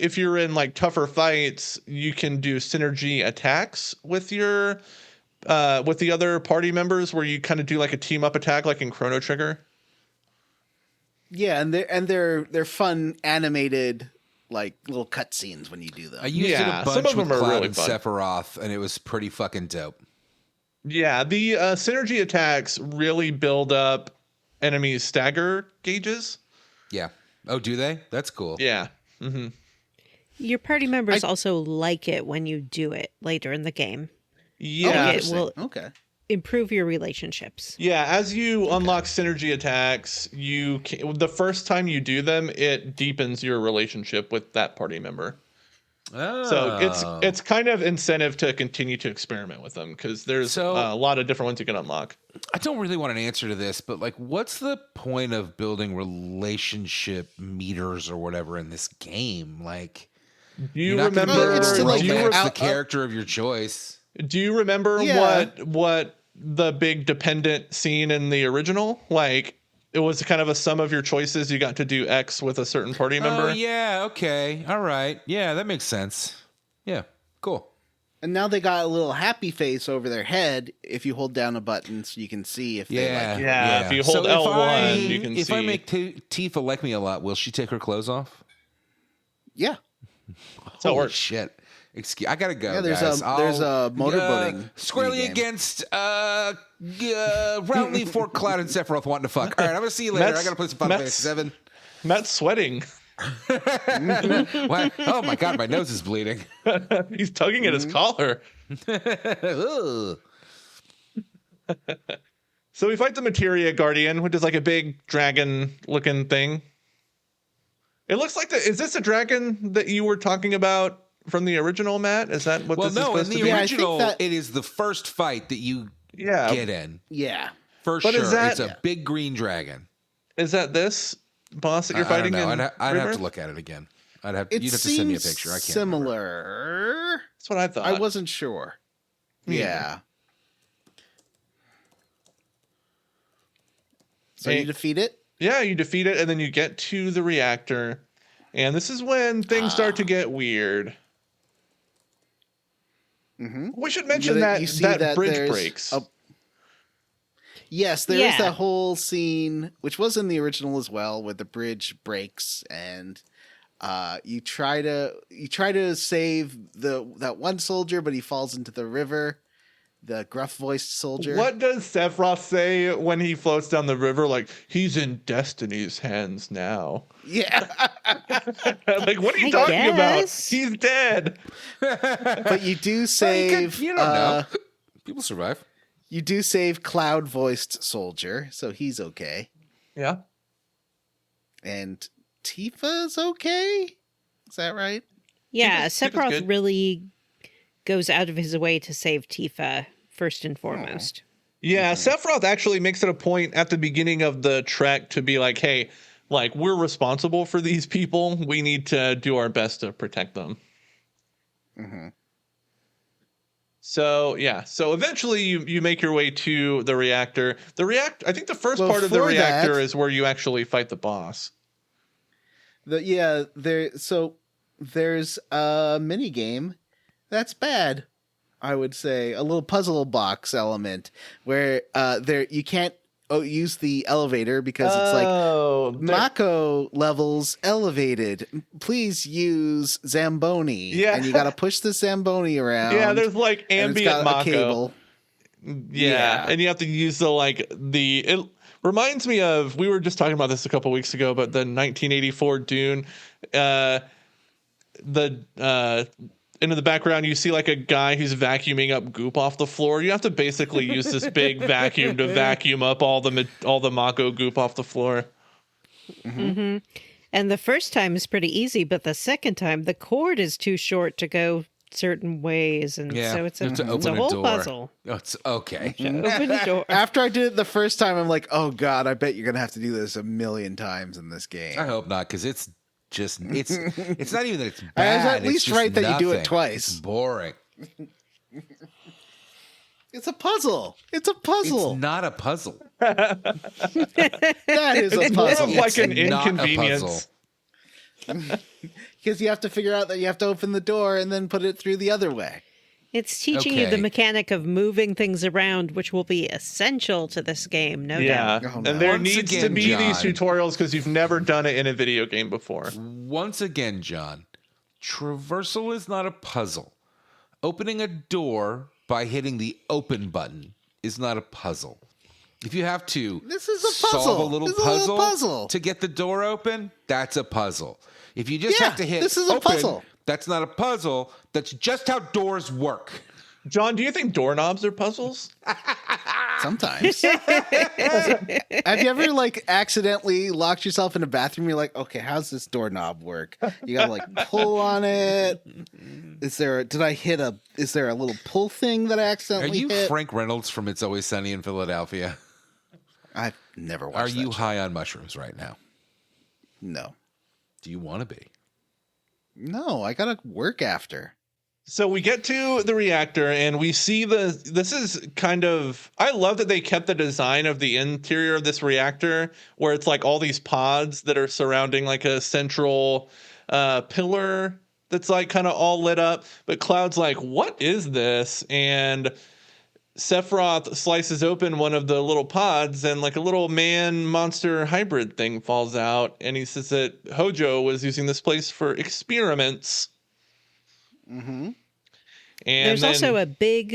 if you're in like tougher fights, you can do synergy attacks with with the other party members where you kind of do like a team up attack like in Chrono Trigger. Yeah, and they're fun animated like little cutscenes when you do them. I used it Yeah, a some bunch of with them are Cloud really and fun. Sephiroth, and it was pretty fucking dope. Yeah, the synergy attacks really build up enemies' stagger gauges. Yeah. Oh, do they? That's cool. Yeah. Your party members also like it when you do it later in the game. Yeah. it will Okay. improve your relationships. Yeah, as you unlock synergy attacks, the first time you do them, it deepens your relationship with that party member. Oh. So it's kind of incentive to continue to experiment with them because there's a lot of different ones you can unlock. I don't really want an answer to this, but like, what's the point of building relationship meters or whatever in this game? Like, Do you you're not gonna be able remember? It's to to, like, do, you romance re- the character of your choice. do you remember Yeah. what the big dependent scene in the original? Like, it was kind of a sum of your choices. You got to do X with a certain party member. Oh, yeah. Okay. All right. Yeah, that makes sense. Yeah. Cool. And now they got a little happy face over their head if you hold down a button so you can see if they Yeah. like you. Yeah, if you hold L1, you can if see. I make Tifa like me a lot, will she take her clothes off? Yeah. how it Holy works. shit. I gotta go. Yeah, there's guys. there's a motorboating squarely minigame. against roundly for Cloud and Sephiroth wanting to fuck. All right, I'm gonna see you later. I gotta play some Final Fantasy VII. Matt's sweating. What? Oh my god, my nose is bleeding. He's tugging at his collar. Ugh. So we fight the Materia Guardian, which is like a big dragon-looking thing. It looks like is this a dragon that you were talking about from the original, Matt? Is that what this is supposed to be? In the original, it is the first fight that you get in. Yeah. For But sure. is that- It's a big green dragon. Is that this boss that you're fighting? I don't know. in I'd have Rebirth? to look at it again. You'd It have to send me a seems picture. I can't similar. That's what I thought. I wasn't sure. Yeah. So Hey. you defeat it? Yeah, you defeat it, and then you get to the reactor. And this is when things start to get weird. Mm-hmm. We should mention that bridge breaks. Yes, there is Yeah. that whole scene, which was in the original as well, where the bridge breaks and you try to save that one soldier, but he falls into the river. The gruff-voiced soldier. What does Sephiroth say when he floats down the river? Like, he's in Destiny's hands now. Yeah. Like, what are you I talking about? guess. He's dead. But you do save. you don't know. People survive. You do save cloud-voiced soldier, so he's okay. Yeah. And Tifa's okay? Is that right? Yeah, Tifa's Sephiroth good. really goes out of his way to save Tifa first and foremost. Yeah, Sephiroth actually makes it a point at the beginning of the trek to be like, hey, like, we're responsible for these people. We need to do our best to protect them. Mm-hmm. So, yeah. So eventually you make your way to the reactor. I think the first Well, part of the for reactor that- is where you actually fight the boss. There's a mini game that's bad. I would say a little puzzle box element where you can't use the elevator because it's like Mako levels elevated. Please use Zamboni. Yeah. And you got to push the Zamboni around. Yeah, there's like and it's ambient got Mako. a cable. Yeah, and you have to use it reminds me of, we were just talking about this a couple weeks ago, but the 1984 Dune, into the background you see like a guy who's vacuuming up goop off the floor. You have to basically use this big vacuum to vacuum up all the Mako goop off the floor. Mm-hmm. And the first time is pretty easy, but the second time the cord is too short to go certain ways, and Yeah, so it's you have to open a a whole door. puzzle. Oh, it's okay. Open a door. After I did it the first time, I'm like, oh God, I bet you're going to have to do this a million times in this game. I hope not, because it's not even that it's I was bad. at least it's just right that you do it nothing. twice. It's boring. It's a puzzle. It's a puzzle. It's not a puzzle. That is a It's more puzzle. of like an It's not a inconvenience. Because you have to figure out that you have to open the door and then put it through the other way. It's teaching you the Okay. mechanic of moving things around, which will be essential to this game, no Yeah, doubt. Oh, no. and there Once needs to again, be these John. tutorials because you've never done it in a video game before. Once again, John, traversal is not a puzzle. Opening a door by hitting the open button is not a puzzle. If you have to This is a solve puzzle. a little This is a little puzzle. to get the door open, that's a puzzle. If you just Yeah, have to hit this is a open, puzzle. that's not a puzzle. That's just how doors work. John, do you think doorknobs are puzzles? Sometimes. Have you ever accidentally locked yourself in a bathroom? You're like, okay, how's this doorknob work? You gotta pull on it. Is there a little pull thing that I Are accidentally you hit? Frank Reynolds from It's Always Sunny in Philadelphia? I've never watched Are that you show. high on mushrooms right now? No. Do you want to be? No, I gotta work after. So we get to the reactor and we see this is kind of, I love that they kept the design of the interior of this reactor where it's like all these pods that are surrounding like a central pillar that's like kind of all lit up. But Cloud's like, what is this? And Sephiroth slices open one of the little pods and like a little man monster hybrid thing falls out. And he says that Hojo was using this place for experiments. Mm-hmm. And There's then, also a big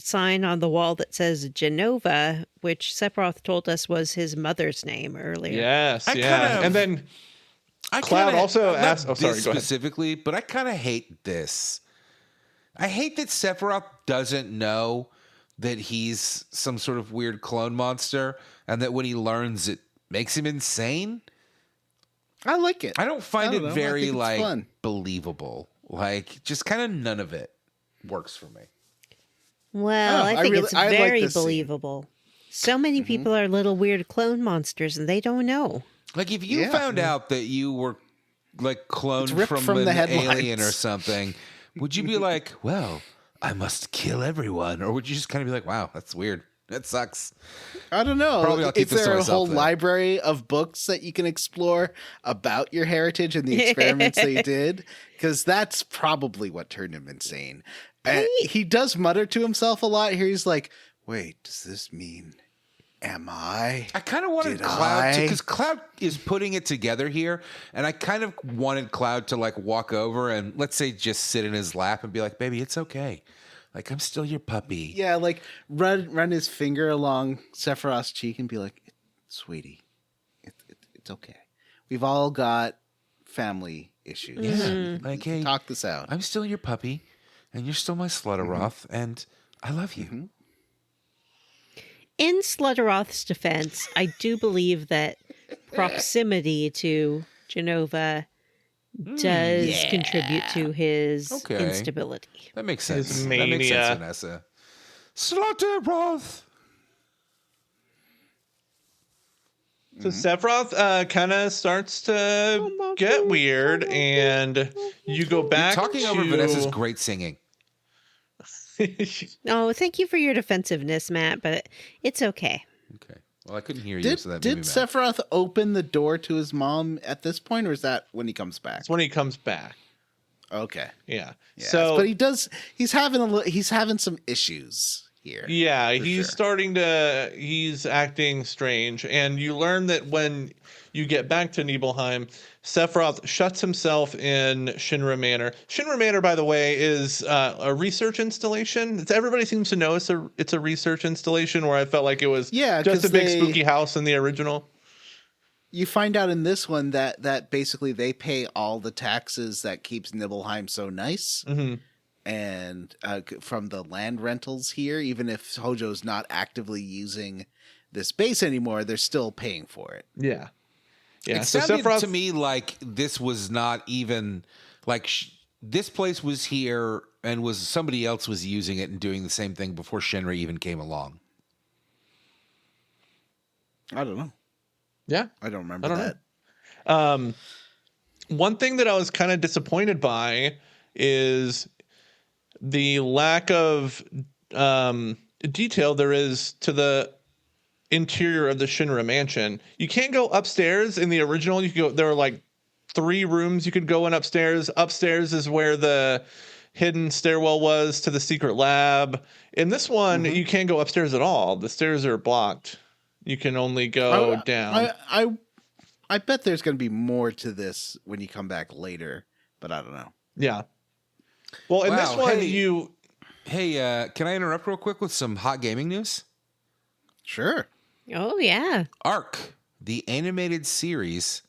sign on the wall that says Genova, which Sephiroth told us was his mother's name earlier. yes, I yeah. kind of- And then I Cloud kinda- also not asked- oh, sorry, this go ahead. specifically, but I kind of hate this. I hate that Sephiroth doesn't know that he's some sort of weird clone monster, and that when he learns, it makes him insane. I like it. I don't find I don't it know. I very think it's like fun. believable. Like, just kind of none of it works for me. Well, Oh, I I think really- it's I like very this scene. believable. So many people are little weird clone monsters and they don't know. Like, if you Yeah. found out that you were like cloned ripped from from an the headlines. alien or something, would you be like, well, I must kill everyone? Or would you just kind of be like, wow, that's weird. That sucks. I don't know. Probably I'll keep Is this to there a myself, whole though. library of books that you can explore about your heritage and the experiments that you did? Because that's probably what turned him insane. And he does mutter to himself a lot here. He's like, wait, does this mean, am I? I kind of wanted Did Cloud to, I? because Cloud is putting it together here, and I kind of wanted Cloud to like walk over and let's say just sit in his lap and be like, baby, it's okay. Like, I'm still your puppy. Yeah, like run his finger along Sephiroth's cheek and be like, sweetie, it's okay. We've all got family issues. Yeah. Like, hey, Talk this out. I'm still your puppy, and you're still my Sluttiroth, and I love you. Mm-hmm. In Sluttiroth's defense, I do believe that proximity to Genova does contribute to his Okay. instability. That makes sense. His That makes mania. sense, Vanessa. Sluttiroth. So Sephiroth kind of starts to get weird, and you go back Talking over to- Vanessa's great singing. Oh, thank you for your defensiveness, Matt, but it's okay. Okay. Well, I couldn't hear you, Did so that made did me mad. Sephiroth open the door to his mom at this point, or is that when he comes back? That's when he comes back. Okay. Yeah. Yeah, So but he's having some issues here. yeah, for he's sure. he's acting strange. And you learn that when you get back to Nibelheim, Sephiroth shuts himself in Shinra Manor. Shinra Manor, by the way, is a research installation. Everybody seems to know it's a research installation, where I felt like it was Yeah, just a 'cause big they- spooky house in the original. You find out in this one that basically they pay all the taxes that keeps Nibelheim so nice, and from the land rentals here, even if Hojo's not actively using this base anymore, they're still paying for it. Yeah. Yeah. It So sounded Sephiroth, to me like this was not even like this place was here and was somebody else was using it and doing the same thing before Shinra even came along. I don't know. yeah. I don't remember I don't that. know. One thing that I was kind of disappointed by is the lack of detail there is to the interior of the Shinra mansion. You can't go upstairs in the original. You could go. There were like 3 rooms you could go in upstairs. Upstairs is where the hidden stairwell was to the secret lab. In this one, you can't go upstairs at all. The stairs are blocked. You can only go down. I bet there's going to be more to this when you come back later, but I don't know. Yeah. Well, in this Wow, one, hey. Hey, can I interrupt real quick with some hot gaming news? Sure. Oh, yeah. Ark, the animated series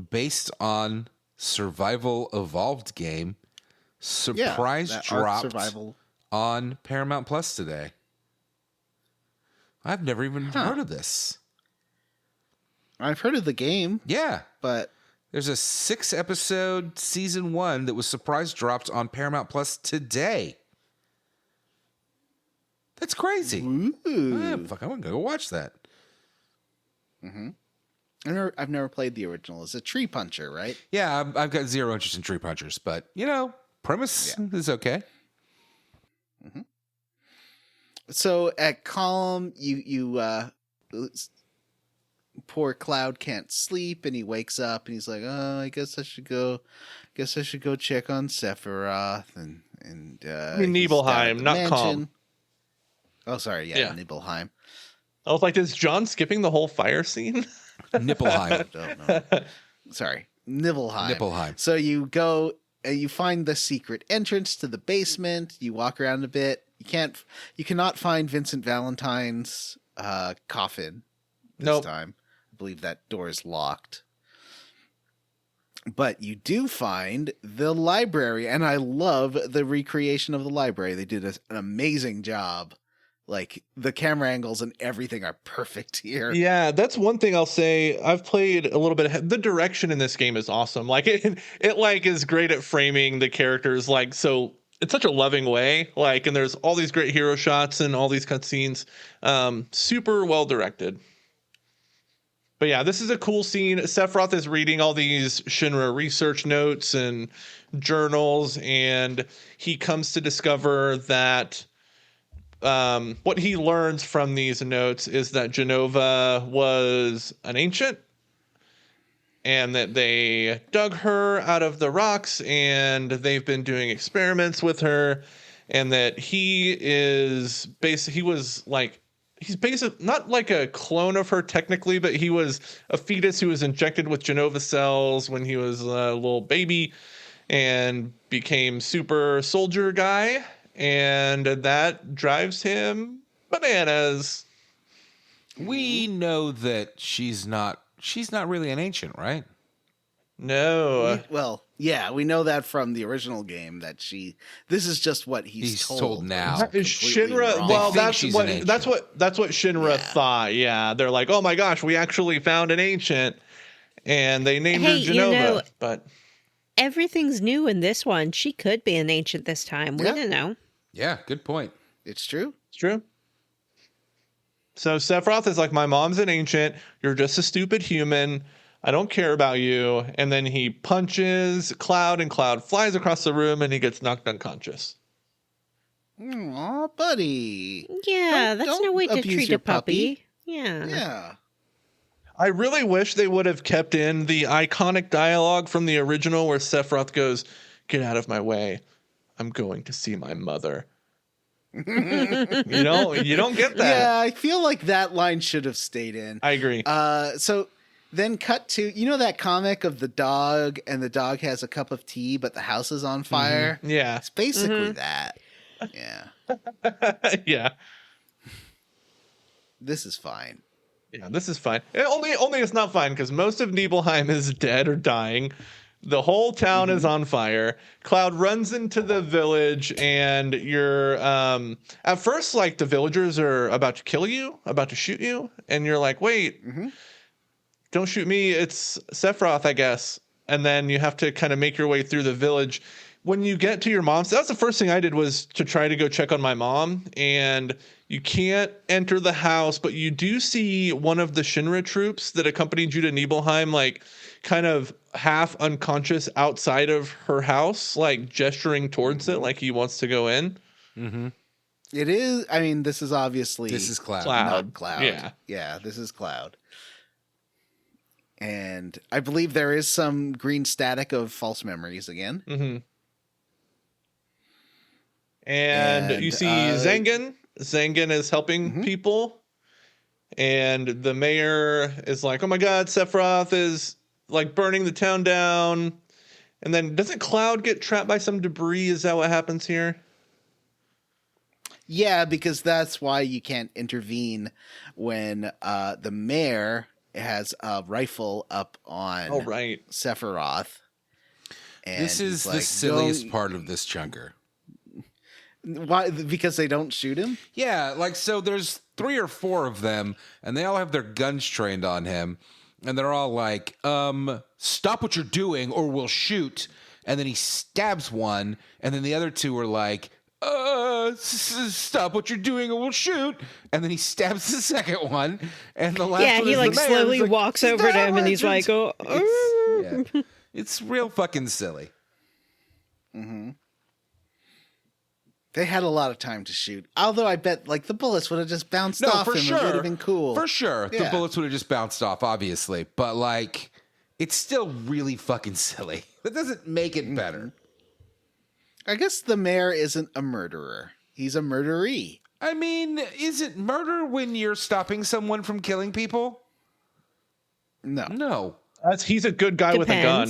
based on Survival Evolved game, surprise that Ark dropped survival. on Paramount Plus today. I've never even heard of this. I've heard of the game, Yeah. but There's a 6-episode season 1 that was surprise dropped on Paramount Plus today. That's crazy. ooh. Fuck, I want to go watch that. I've never played the original. It's a tree puncher, right? Yeah, I've got zero interest in tree punchers, but premise is okay. So at Calm, poor Cloud can't sleep, and he wakes up and he's like, "Oh, I guess I should go check on Sephiroth and I mean, he's down at Nibelheim, the not mansion." Calm. Oh, sorry, Yeah. Nibelheim. I was like, is John skipping the whole fire scene? Nibelheim. Don't know. Sorry, Nibelheim. Nibelheim. So you go you find the secret entrance to the basement. You walk around a bit. You cannot find Vincent Valentine's coffin this time. I believe that door is locked. But you do find the library, and I love the recreation of the library. They did an amazing job. Like, the camera angles and everything are perfect here. Yeah, that's one thing I'll say. I've played a little bit. The direction in this game is awesome. Like, it like is great at framing the characters. Like, so it's such a loving way. Like, and there's all these great hero shots and all these cutscenes. Super well directed. But yeah, this is a cool scene. Sephiroth is reading all these Shinra research notes and journals, and he comes to discover that what he learns from these notes is that Jenova was an ancient, and that they dug her out of the rocks, and they've been doing experiments with her, and that he's basically not like a clone of her technically, but he was a fetus who was injected with Jenova cells when he was a little baby and became super soldier guy. And that drives him bananas. We know that she's not really an ancient, right? No. Well, yeah, we know that from the original game that this is just what he's told now. Is Shinra, well, that's what Shinra thought. Yeah, they're like, oh my gosh, we actually found an ancient, and they named her Jenova. But everything's new in this one. She could be an ancient this time. We don't know. Yeah, good point. It's true. It's true. So Sephiroth is like, my mom's an ancient. You're just a stupid human. I don't care about you. And then he punches Cloud, and Cloud flies across the room, and he gets knocked unconscious. Aw, buddy. Yeah, that's no way to treat a puppy. Yeah. I really wish they would have kept in the iconic dialogue from the original where Sephiroth goes, "Get out of my way. I'm going to see my mother." You don't get that. Yeah, I feel like that line should have stayed in. I agree. So then cut to, that comic of the dog, and the dog has a cup of tea, but the house is on fire? Mm-hmm. Yeah. It's basically that. Yeah. Yeah. This is fine. Yeah, this is fine. Only it's not fine because most of Nibelheim is dead or dying. The whole town is on fire. Cloud runs into the village, and you're at first like the villagers are about to kill you, about to shoot you, and you're like, wait, don't shoot me. It's Sephiroth, I guess. And then you have to kind of make your way through the village. When you get to your mom's, that's the first thing I did, was to try to go check on my mom, and you can't enter the house, but you do see one of the Shinra troops that accompanied you to Nibelheim, like kind of half unconscious outside of her house, like gesturing towards it, like he wants to go in. Mm-hmm. It is. I mean, this is Cloud. Not Cloud. Yeah, this is Cloud. And I believe there is some green static of false memories again. Mm-hmm. And you see Zengen. Zengen is helping people. And the mayor is like, oh my God, Sephiroth is like burning the town down. And then doesn't Cloud get trapped by some debris? Is that what happens here? Yeah, because that's why you can't intervene when the mayor has a rifle up on Sephiroth. And this is the silliest part of this chunker. Why? Because they don't shoot him? Yeah, like, so there's 3 or 4 of them, and they all have their guns trained on him, and they're all like, stop what you're doing or we'll shoot. And then he stabs one, and then the other 2 are like, stop what you're doing or we'll shoot. And then he stabs the second one, and the last one he is like the mayor. slowly He's like, walks over to him, and he's like, It's real fucking silly. Mm-hmm. They had a lot of time to shoot. Although I bet like the bullets would have just bounced off him. Sure. It would have been cool. For sure. Yeah. The bullets would have just bounced off, obviously. But like, it's still really fucking silly. That doesn't make it better. I guess the mayor isn't a murderer. He's a murderee. I mean, is it murder when you're stopping someone from killing people? No. No. He's a good guy with a gun.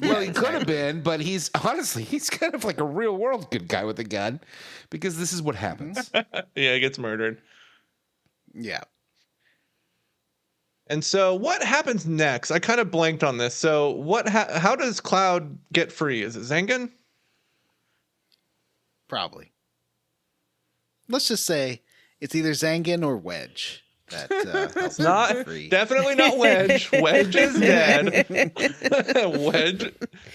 Well, he could have been, but he's kind of like a real world good guy with a gun, because this is what happens. Yeah, he gets murdered. Yeah. And so what happens next? I kind of blanked on this. So how does Cloud get free? Is it Zengen? Probably. Let's just say it's either Zangan or Wedge that helps him Not get free. definitely not Wedge. Wedge is dead.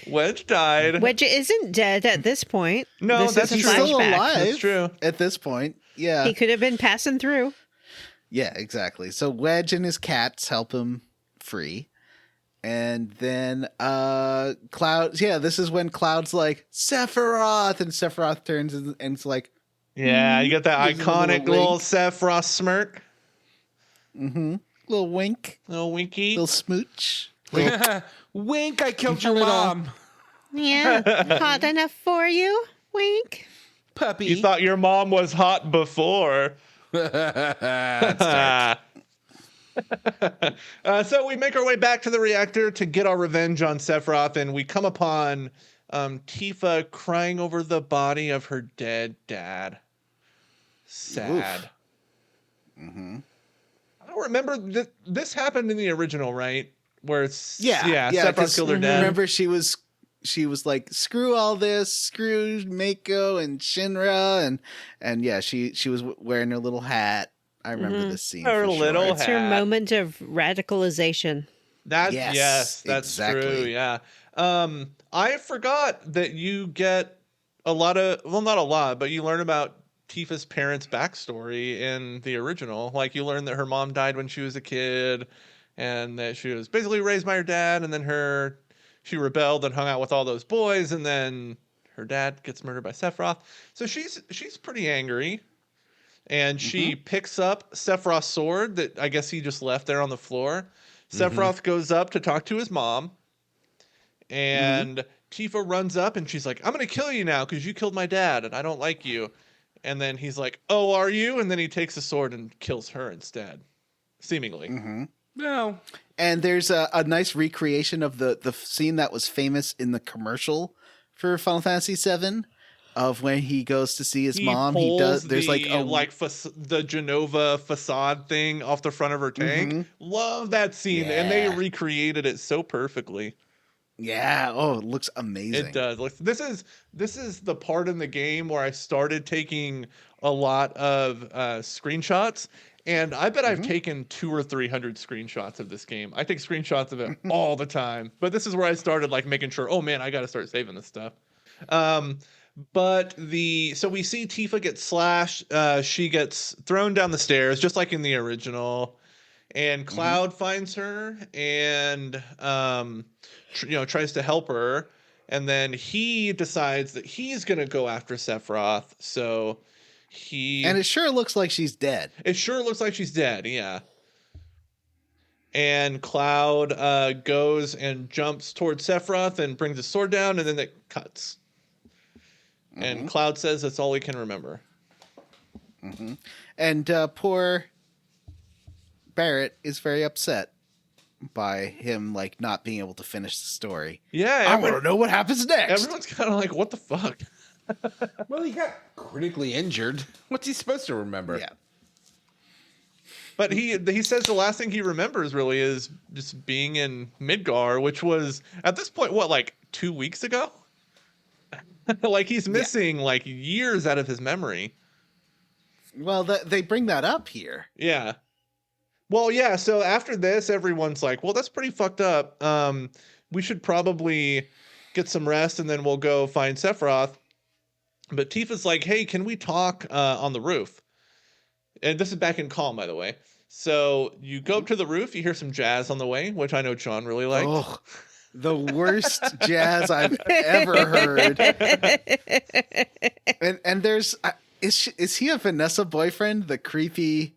Wedge died. Wedge isn't dead at this point. No, This that's is a He's true. still flashback. alive. That's true. At this point, yeah, He could have been passing through. yeah, exactly. So Wedge and his cats help him free, and then Cloud. Yeah, this is when Cloud's like Sephiroth, and Sephiroth turns and it's like, Yeah, you got that Gives him a iconic little little wink. Sephiroth smirk. little wink, Little winky. little smooch. Wink! I killed your Little- mom, Yeah, hot enough for you? Wink. puppy. You thought your mom was hot before. That's dark. So we make our way back to the reactor to get our revenge on Sephiroth, and we come upon Tifa crying over the body of her dead dad. Sad. I don't remember this happened in the original, right? Where it's Sephiroth 'cause killed her dad. Remember, she was like, screw all this, screw Mako and Shinra, and yeah, she was wearing her little hat. I remember this scene. Her for little sure. It's her hat. moment of radicalization. That's Yes, that's exactly. true. Yeah. I forgot that you get a lot of, well, not a lot, but you learn about Tifa's parents' backstory in the original. Like, you learn that her mom died when she was a kid, and that she was basically raised by her dad, and then she rebelled and hung out with all those boys, and then her dad gets murdered by Sephiroth. So she's pretty angry. And she picks up Sephiroth's sword that I guess he just left there on the floor. Sephiroth goes up to talk to his mom. And Tifa runs up and she's like, I'm going to kill you now because you killed my dad and I don't like you. And then he's like, oh, are you? And then he takes the sword and kills her instead, seemingly. No. And there's a nice recreation of the scene that was famous in the commercial for Final Fantasy VII, of when he goes to see his mom. He does. There's like a the Genova facade thing off the front of her tank. Love that scene, and they Yeah. recreated it so perfectly. yeah. Oh, it looks amazing. It does. Like, this is the part in the game where I started taking a lot of screenshots, and I bet I've taken 200 or 300 screenshots of this game. I take screenshots of it all the time, but this is where I started like making sure. Oh man, I got to start saving this stuff. So we see Tifa get slashed. She gets thrown down the stairs, just like in the original. And Cloud finds her and tries to help her. And then he decides that he's gonna go after Sephiroth. So And it sure looks like she's dead. it sure looks like she's dead. Yeah. And Cloud goes and jumps towards Sephiroth and brings his sword down, and then it cuts. And Cloud says that's all he can remember. And poor Barrett is very upset by him like not being able to finish the story. Yeah, I want to know what happens next. everyone's kind of like, what the fuck? Well, he got critically injured. What's he supposed to remember? Yeah. But he says the last thing he remembers really is just being in Midgar, which was at this point, what, like 2 weeks ago? Like, he's missing like years out of his memory. Well, they bring that up here. Yeah. Well, yeah. So after this, everyone's like, well, that's pretty fucked up. We should probably get some rest and then we'll go find Sephiroth. But Tifa's like, hey, can we talk on the roof? And this is back in Calm, by the way. So you go up to the roof, you hear some jazz on the way, which I know John really liked. Oh, the worst jazz I've ever heard. And there's is he a Vanessa boyfriend? The creepy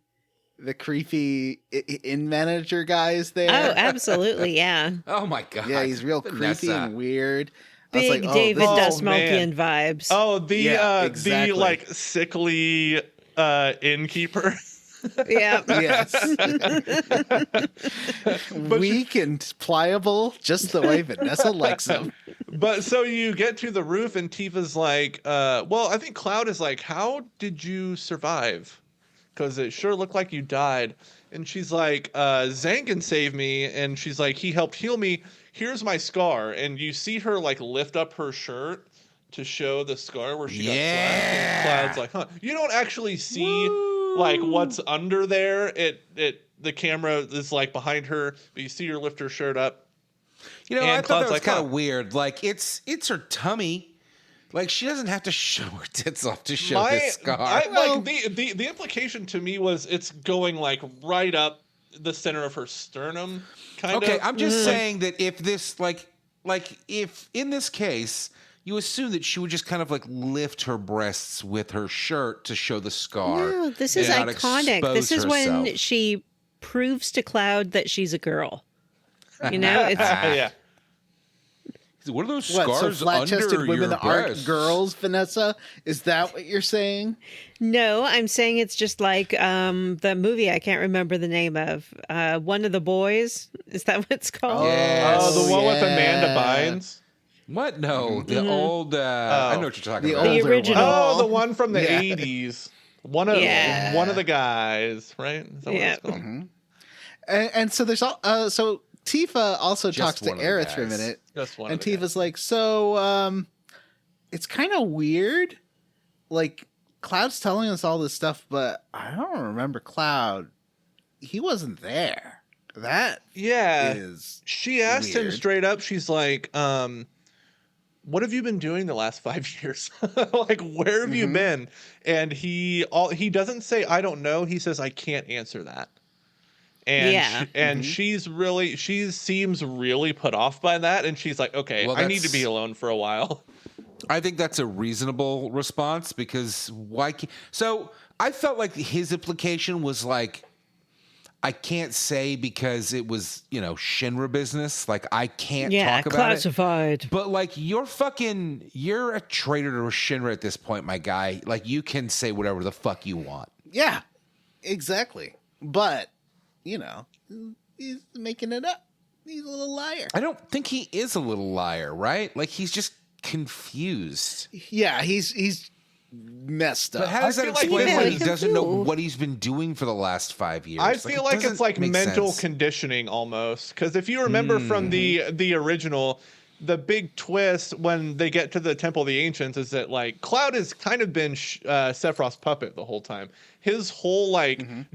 inn manager guy is there. Oh, absolutely, yeah. Oh my god. Yeah, he's real creepy Vanessa. and weird. I was Big like, David this- Dastmalchian vibes. Oh, the Yeah, exactly. the like sickly innkeeper. Yeah. Yes. Weak and pliable, just the way Vanessa likes them. But so you get to the roof and Tifa's like, well, I think Cloud is like, how did you survive? Because it sure looked like you died. And she's like, Zangan saved me. And she's like, he helped heal me. Here's my scar. And you see her like lift up her shirt to show the scar where she got slashed. And Cloud's like, huh. You don't actually see like what's under there. The camera is like behind her, but you see her lift her shirt up. You know, And I thought Cloud's that was like, kind huh. of weird. Like, it's her tummy. Like, she doesn't have to show her tits off to show this scar. Like the implication to me was it's going like right up the center of her sternum, kind of. Okay, I'm just saying that if this, if in this case, you assume that she would just kind of like lift her breasts with her shirt to show the scar. No, this is and not iconic. expose This is when herself. she proves to Cloud that she's a girl. You know, it's yeah. What are those What, so scars flat-chested under women your aren't breasts? girls, Vanessa? Is that what you're saying? no. I'm saying it's just like the movie I can't remember the name of. One of the boys. Is that what it's called? Yes. Oh, the one with yeah. Amanda Bynes. What? No, the old. I know what you're talking The about. The older original. Oh, the one from the Yeah. 80s. One of the guys, right? Is that what Yeah. it's called? And so there's all. So Tifa also Just talks to one of the Aerith for a guys. minute, Just one. and of the Tifa's like, "So, it's kind of weird. Like Cloud's telling us all this stuff, but I don't remember Cloud. He wasn't there. That Yeah. is She asked him weird. straight up. She's like, what have you been doing the last 5 years? Like, where have you been? And he doesn't say, I don't know. He says, I can't answer that. And Yeah. she seems really put off by that. And she's like, okay, Well, I need to that's- be alone for a while. I think that's a reasonable response because why? So I felt like his implication was like, I can't say because it was, Shinra business. Like, I can't talk about classified. it. But like, you're a traitor to Shinra at this point, my guy. Like, you can say whatever the fuck you want. Yeah, exactly. But he's making it up. He's a little liar. I don't think he is a little liar, right? Like, he's just confused. Yeah, he's messed up. But how does I that feel like explain this why he is- doesn't know what he's been doing for the last 5 years? I feel like it's doesn't like make mental sense. conditioning almost. Because if you remember from the original, the big twist when they get to the Temple of the Ancients is that like Cloud has kind of been Sephiroth's puppet the whole time. His whole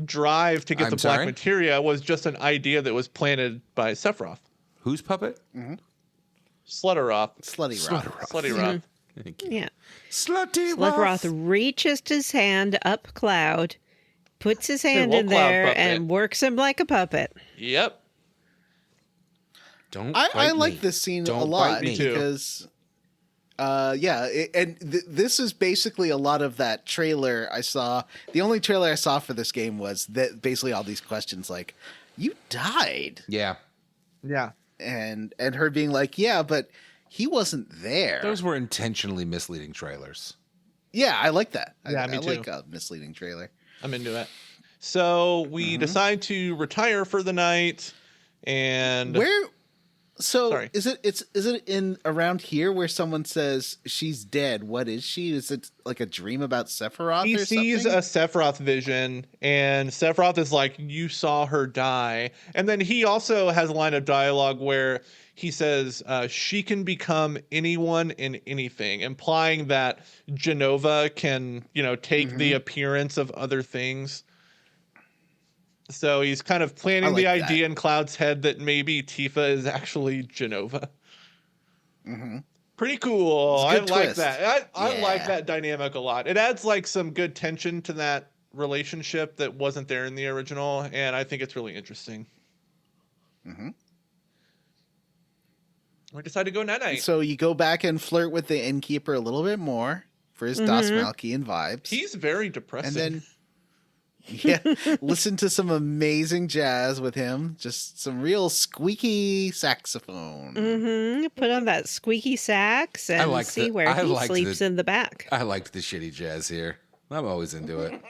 drive to get I'm the sorry? black materia was just an idea that was planted by Sephiroth. Whose puppet? Sluttiroth. Sluttiroth. Yeah. Slutty Sluttiroth reaches his hand up Cloud, puts his hand little in cloud there, puppet. and works him like a puppet. Yep. Don't I bite like me. this scene Don't a lot bite me. too. because, this is basically a lot of that trailer I saw. The only trailer I saw for this game was that basically all these questions like, "You died," Yeah. Yeah. and her being like, "Yeah, but he wasn't there." Those were intentionally misleading trailers. Yeah, I like that. Yeah, I me too. like a misleading trailer. I'm into it. So we decide to retire for the night, and Where? So Sorry. is it in around here where someone says she's dead? What is she? Is it like a dream about Sephiroth? he or sees something? a Sephiroth vision, and Sephiroth is like, "You saw her die." And then he also has a line of dialogue where he says, "She can become anyone and anything," implying that Genova can, take the appearance of other things. So he's kind of planting the like that. idea in Cloud's head that maybe Tifa is actually Genova. Pretty cool. It's a I good like twist. that. I like Yeah. that dynamic a lot. It adds like some good tension to that relationship that wasn't there in the original, and I think it's really interesting. We decided to go night night. So you go back and flirt with the innkeeper a little bit more for his Das Malkian vibes. He's very depressing. And then listen to some amazing jazz with him. Just some real squeaky saxophone. Put on that squeaky sax and liked see it. where I he liked sleeps it. in the back. I liked the shitty jazz here. I'm always into it.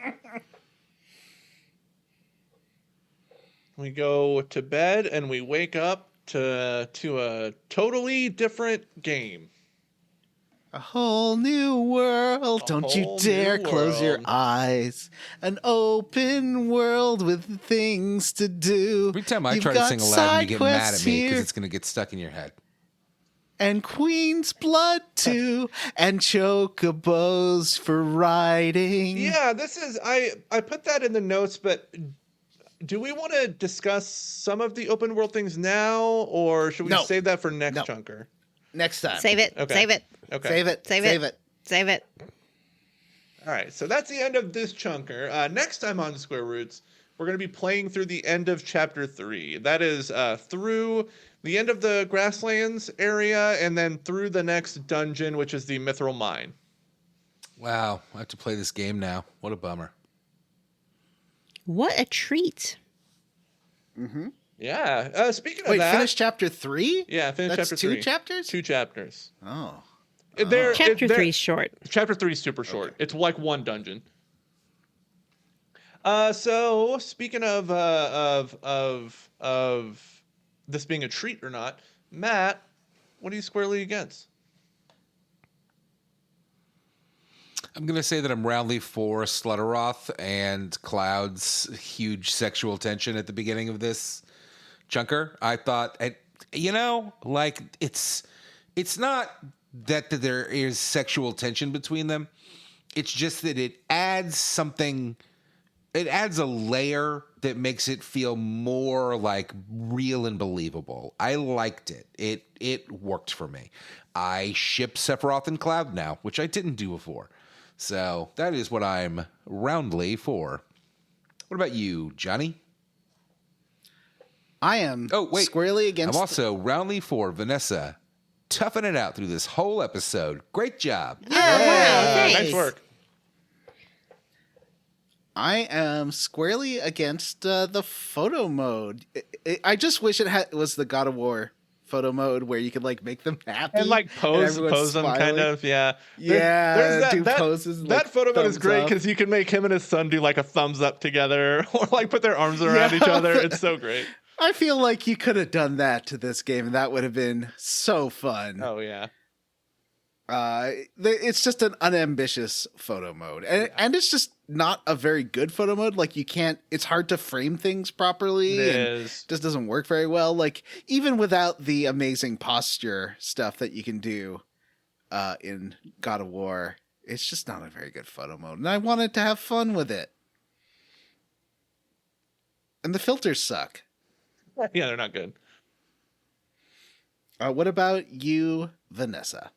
we go to bed, and we wake up to a totally different game. A whole new world. Don't you whole dare new close your world. eyes. An open world with things to do. Every time I You've try to got sing aloud, side you get mad quests at me because here, it's going to get stuck in your head. and Queen's Blood too, and chocobos for riding. Yeah, this is I put that in the notes, but do we want to discuss some of the open world things now, or should we No. save that for next No. chunker? Next time. Save it. Okay. Save it. Okay. Save it. Save Save it. it. Save it. All right, so that's the end of this chunker. Next time on Square Roots, we're going to be playing through the end of Chapter 3. That is through the end of the Grasslands area and then through the next dungeon, which is the Mithril Mine. Wow, I have to play this game now. What a bummer. What a treat. Yeah. Speaking of Wait, that... finish chapter 3? Yeah, finish That's Chapter 2 3. chapters? 2 chapters. Oh. Chapter 3 is short. Chapter 3 is super short. It's like one dungeon. So speaking of this being a treat or not, Matt, what are you squarely against? I'm going to say that I'm roundly for Sluttiroth and Cloud's huge sexual tension at the beginning of this chunker. I thought, like it's not that there is sexual tension between them. It's just that it adds something. It adds a layer that makes it feel more like real and believable. I liked it. It worked for me. I ship Sephiroth and Cloud now, which I didn't do before. So that is what I'm roundly for. What about you, Johnny? I am I'm squarely against... also roundly for Vanessa. Toughing it out through this whole episode. Great job. Oh, wow. Thanks. Nice work. I am squarely against the photo mode. I just wish it was the God of War photo mode where you could like make them happy And like pose everyone's them kind smiling. of, yeah. Yeah, do poses, That like, photo mode is thumbs great up. because you can make him and his son do like a thumbs up together or like put their arms around Yeah. each other. It's so great. I feel like you could have done that to this game, and that would have been so fun. Oh yeah. It's just an unambitious photo mode, and it's just not a very good photo mode. Like it's hard to frame things properly. It and is. just doesn't work very well. Like even without the amazing posture stuff that you can do in God of War, it's just not a very good photo mode. And I wanted to have fun with it. And the filters suck. Yeah, they're not good. What about you, Vanessa?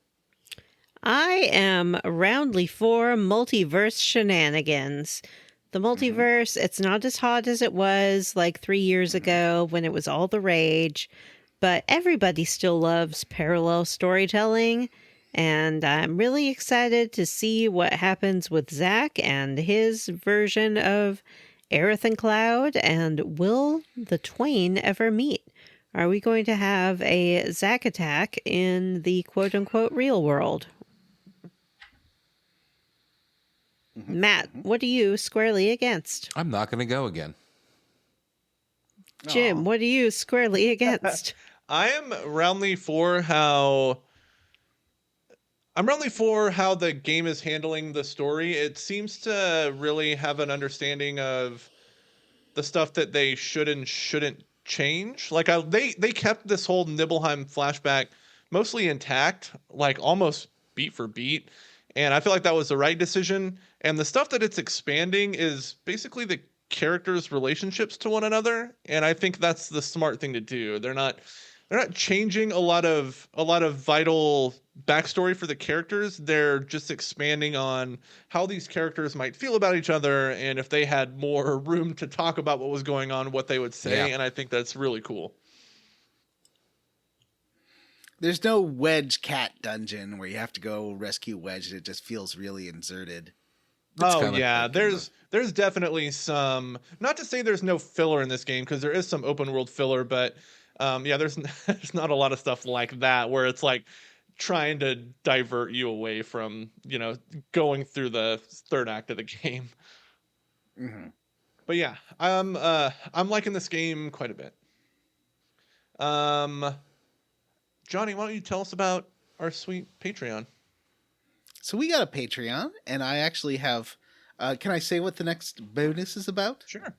I am roundly for multiverse shenanigans. The multiverse, it's not as hot as it was like 3 years ago when it was all the rage, but everybody still loves parallel storytelling, and I'm really excited to see what happens with Zack and his version of Aerith and Cloud, and will the twain ever meet? Are we going to have a Zack attack in the quote-unquote real world? Matt, what are you squarely against? I'm not going to go again. Jim, what are you squarely against? I am roundly for how the game is handling the story. It seems to really have an understanding of the stuff that they should and shouldn't change. Like they kept this whole Nibelheim flashback mostly intact, like almost beat for beat. And I feel like that was the right decision. And the stuff that it's expanding is basically the characters' relationships to one another. And I think that's the smart thing to do. They're not changing a lot of vital backstory for the characters. They're just expanding on how these characters might feel about each other, and if they had more room to talk about what was going on, what they would say. Yeah. And I think that's really cool. There's no Wedge cat dungeon where you have to go rescue Wedge, and it just feels really inserted. Oh yeah, there's definitely some. Not to say there's no filler in this game, because there is some open world filler, but yeah, there's not a lot of stuff like that where it's like trying to divert you away from going through the third act of the game. Mm-hmm. But yeah, I'm liking this game quite a bit. Johnny, why don't you tell us about our sweet Patreon? So we got a Patreon, and I actually have. Can I say what the next bonus is about? Sure.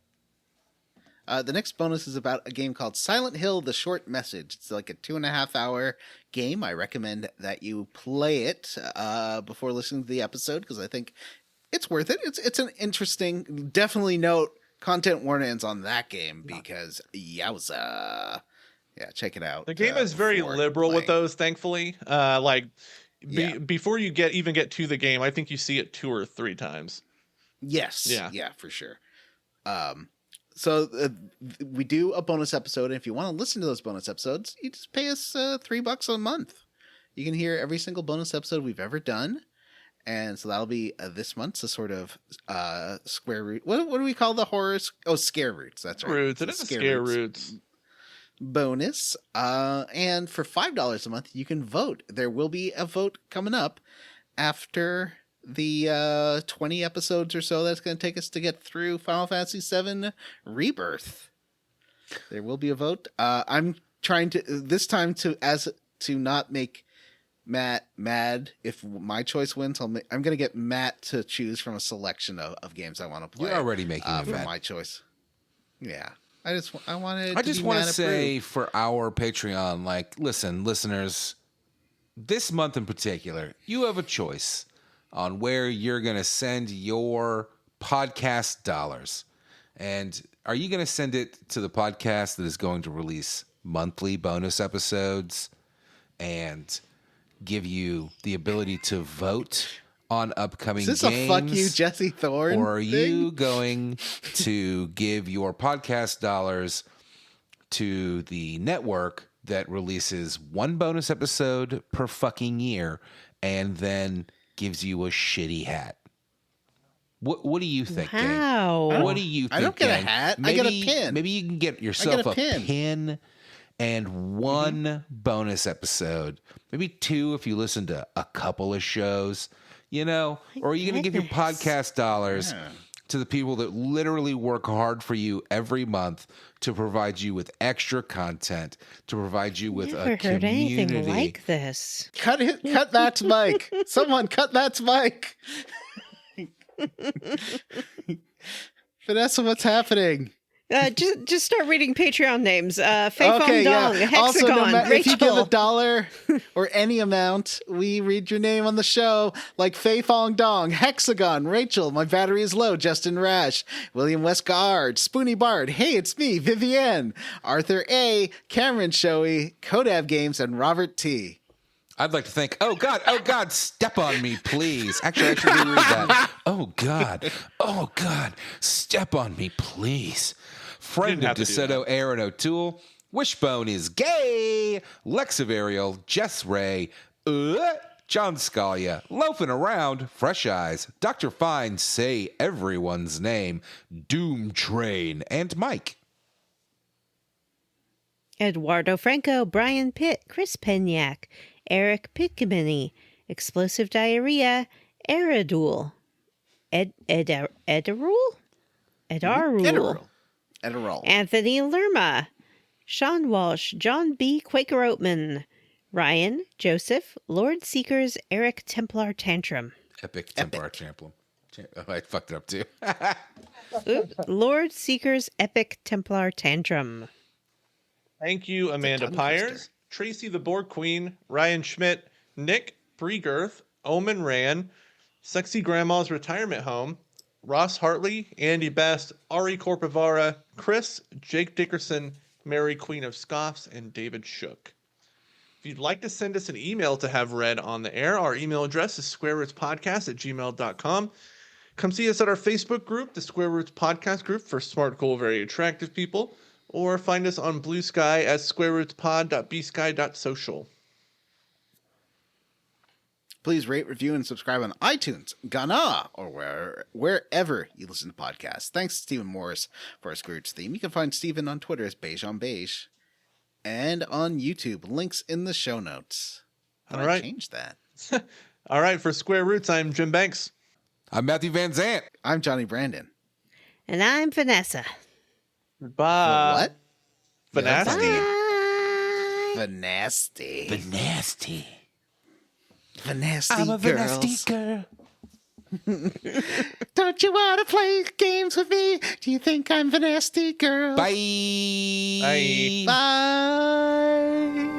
The next bonus is about a game called Silent Hill: The Short Message. It's like a 2.5-hour game. I recommend that you play it before listening to the episode because I think it's worth it. It's an interesting. Definitely note content warnings on that game because yowza. Yeah, check it out. The game is very liberal with those, thankfully. Before you even get to the game, I think you see it 2 or 3 times. Yes. Yeah, for sure. So we do a bonus episode, and if you want to listen to those bonus episodes, you just pay us $3 a month. You can hear every single bonus episode we've ever done, and so that'll be this month's a sort of square root. What do we call the horrors? Oh, scare roots. That's right. Roots. It is a scare roots bonus. And for $5 a month, you can vote. There will be a vote coming up after the 20 episodes or so that's going to take us to get through Final Fantasy VII Rebirth. There will be a vote. I'm trying to this time to not make Matt mad. If my choice wins, I'm going to get Matt to choose from a selection of games I want to play. You're already making him for mad. my choice. Yeah. I just want to say for our Patreon, like, listen, listeners, this month in particular, you have a choice on where you're going to send your podcast dollars. And are you going to send it to the podcast that is going to release monthly bonus episodes and give you the ability to vote on upcoming games? Is this a fuck you, Jesse Thorne? Or are you going to give your podcast dollars to the network that releases one bonus episode per fucking year and then gives you a shitty hat? What do you think, Wow. gang? What do you think, I don't get gang? a hat. Maybe, I get a pin. Maybe you can get yourself a pin and one bonus episode. Maybe 2 if you listen to a couple of shows. You know, or are you going to give your podcast dollars to the people that literally work hard for you every month to provide you with extra content, to provide you with Never a community? heard anything like this. Cut Matt's mic. Someone cut Matt's mic. Vanessa, what's happening? Just start reading Patreon names. Fei Fong Dong, Hexagon, Also, Rachel. if you give $1 or any amount, we read your name on the show, like Fei Fong Dong, Hexagon, Rachel, My Battery is Low, Justin Rash, William Westgard, Spoony Bard, Hey, it's me, Vivienne, Arthur A, Cameron Shoei, Kodab Games, and Robert T. I'd like to think, oh God, step on me, please. Actually, I should reread that. Oh God, step on me, please. Friend of DeSoto, Aaron O'Toole, Wishbone is gay, Lex of Ariel, Jess Ray, John Scalia, Loafing Around, Fresh Eyes, Dr. Fine, Say Everyone's Name, Doom Train, and Mike. Eduardo Franco, Brian Pitt, Chris Penyak, Eric Pickmany, Explosive Diarrhea, Eridul, Edarul, Anthony Lerma, Sean Walsh, John B. Quaker Oatman, Ryan, Joseph, Lord Seekers, Eric Templar Tantrum. Epic Templar Tantrum. Oh, I fucked it up too. Lord Seekers, Epic Templar Tantrum. Thank you, Amanda Pyers, Tracy the Borg Queen, Ryan Schmidt, Nick Bregerth, Omen Ran, Sexy Grandma's Retirement Home, Ross Hartley, Andy Best, Ari Corpivara, Chris, Jake Dickerson, Mary Queen of Scoffs, and David Shook. If you'd like to send us an email to have read on the air, our email address is squarerootspodcast@gmail.com. Come see us at our Facebook group, the Square Roots Podcast Group for smart, cool, very attractive people, or find us on Blue Sky at squarerootspod.bsky.social. Please rate, review, and subscribe on iTunes, Ghana, or wherever you listen to podcasts. Thanks to Stephen Morris for our Square Roots theme. You can find Stephen on Twitter as Beige on Beige, and on YouTube. Links in the show notes. How do I change that? All right, for Square Roots, I'm Jim Banks. I'm Matthew Van Zant. I'm Johnny Brandon. And I'm Vanessa. Bye. What? Vanasty. Bye. Vanasty. Vanasty. Vanasty I'm a girls. Vanasty girl. Don't you want to play games with me? Do you think I'm Vanasty girl? Bye. Bye. Bye.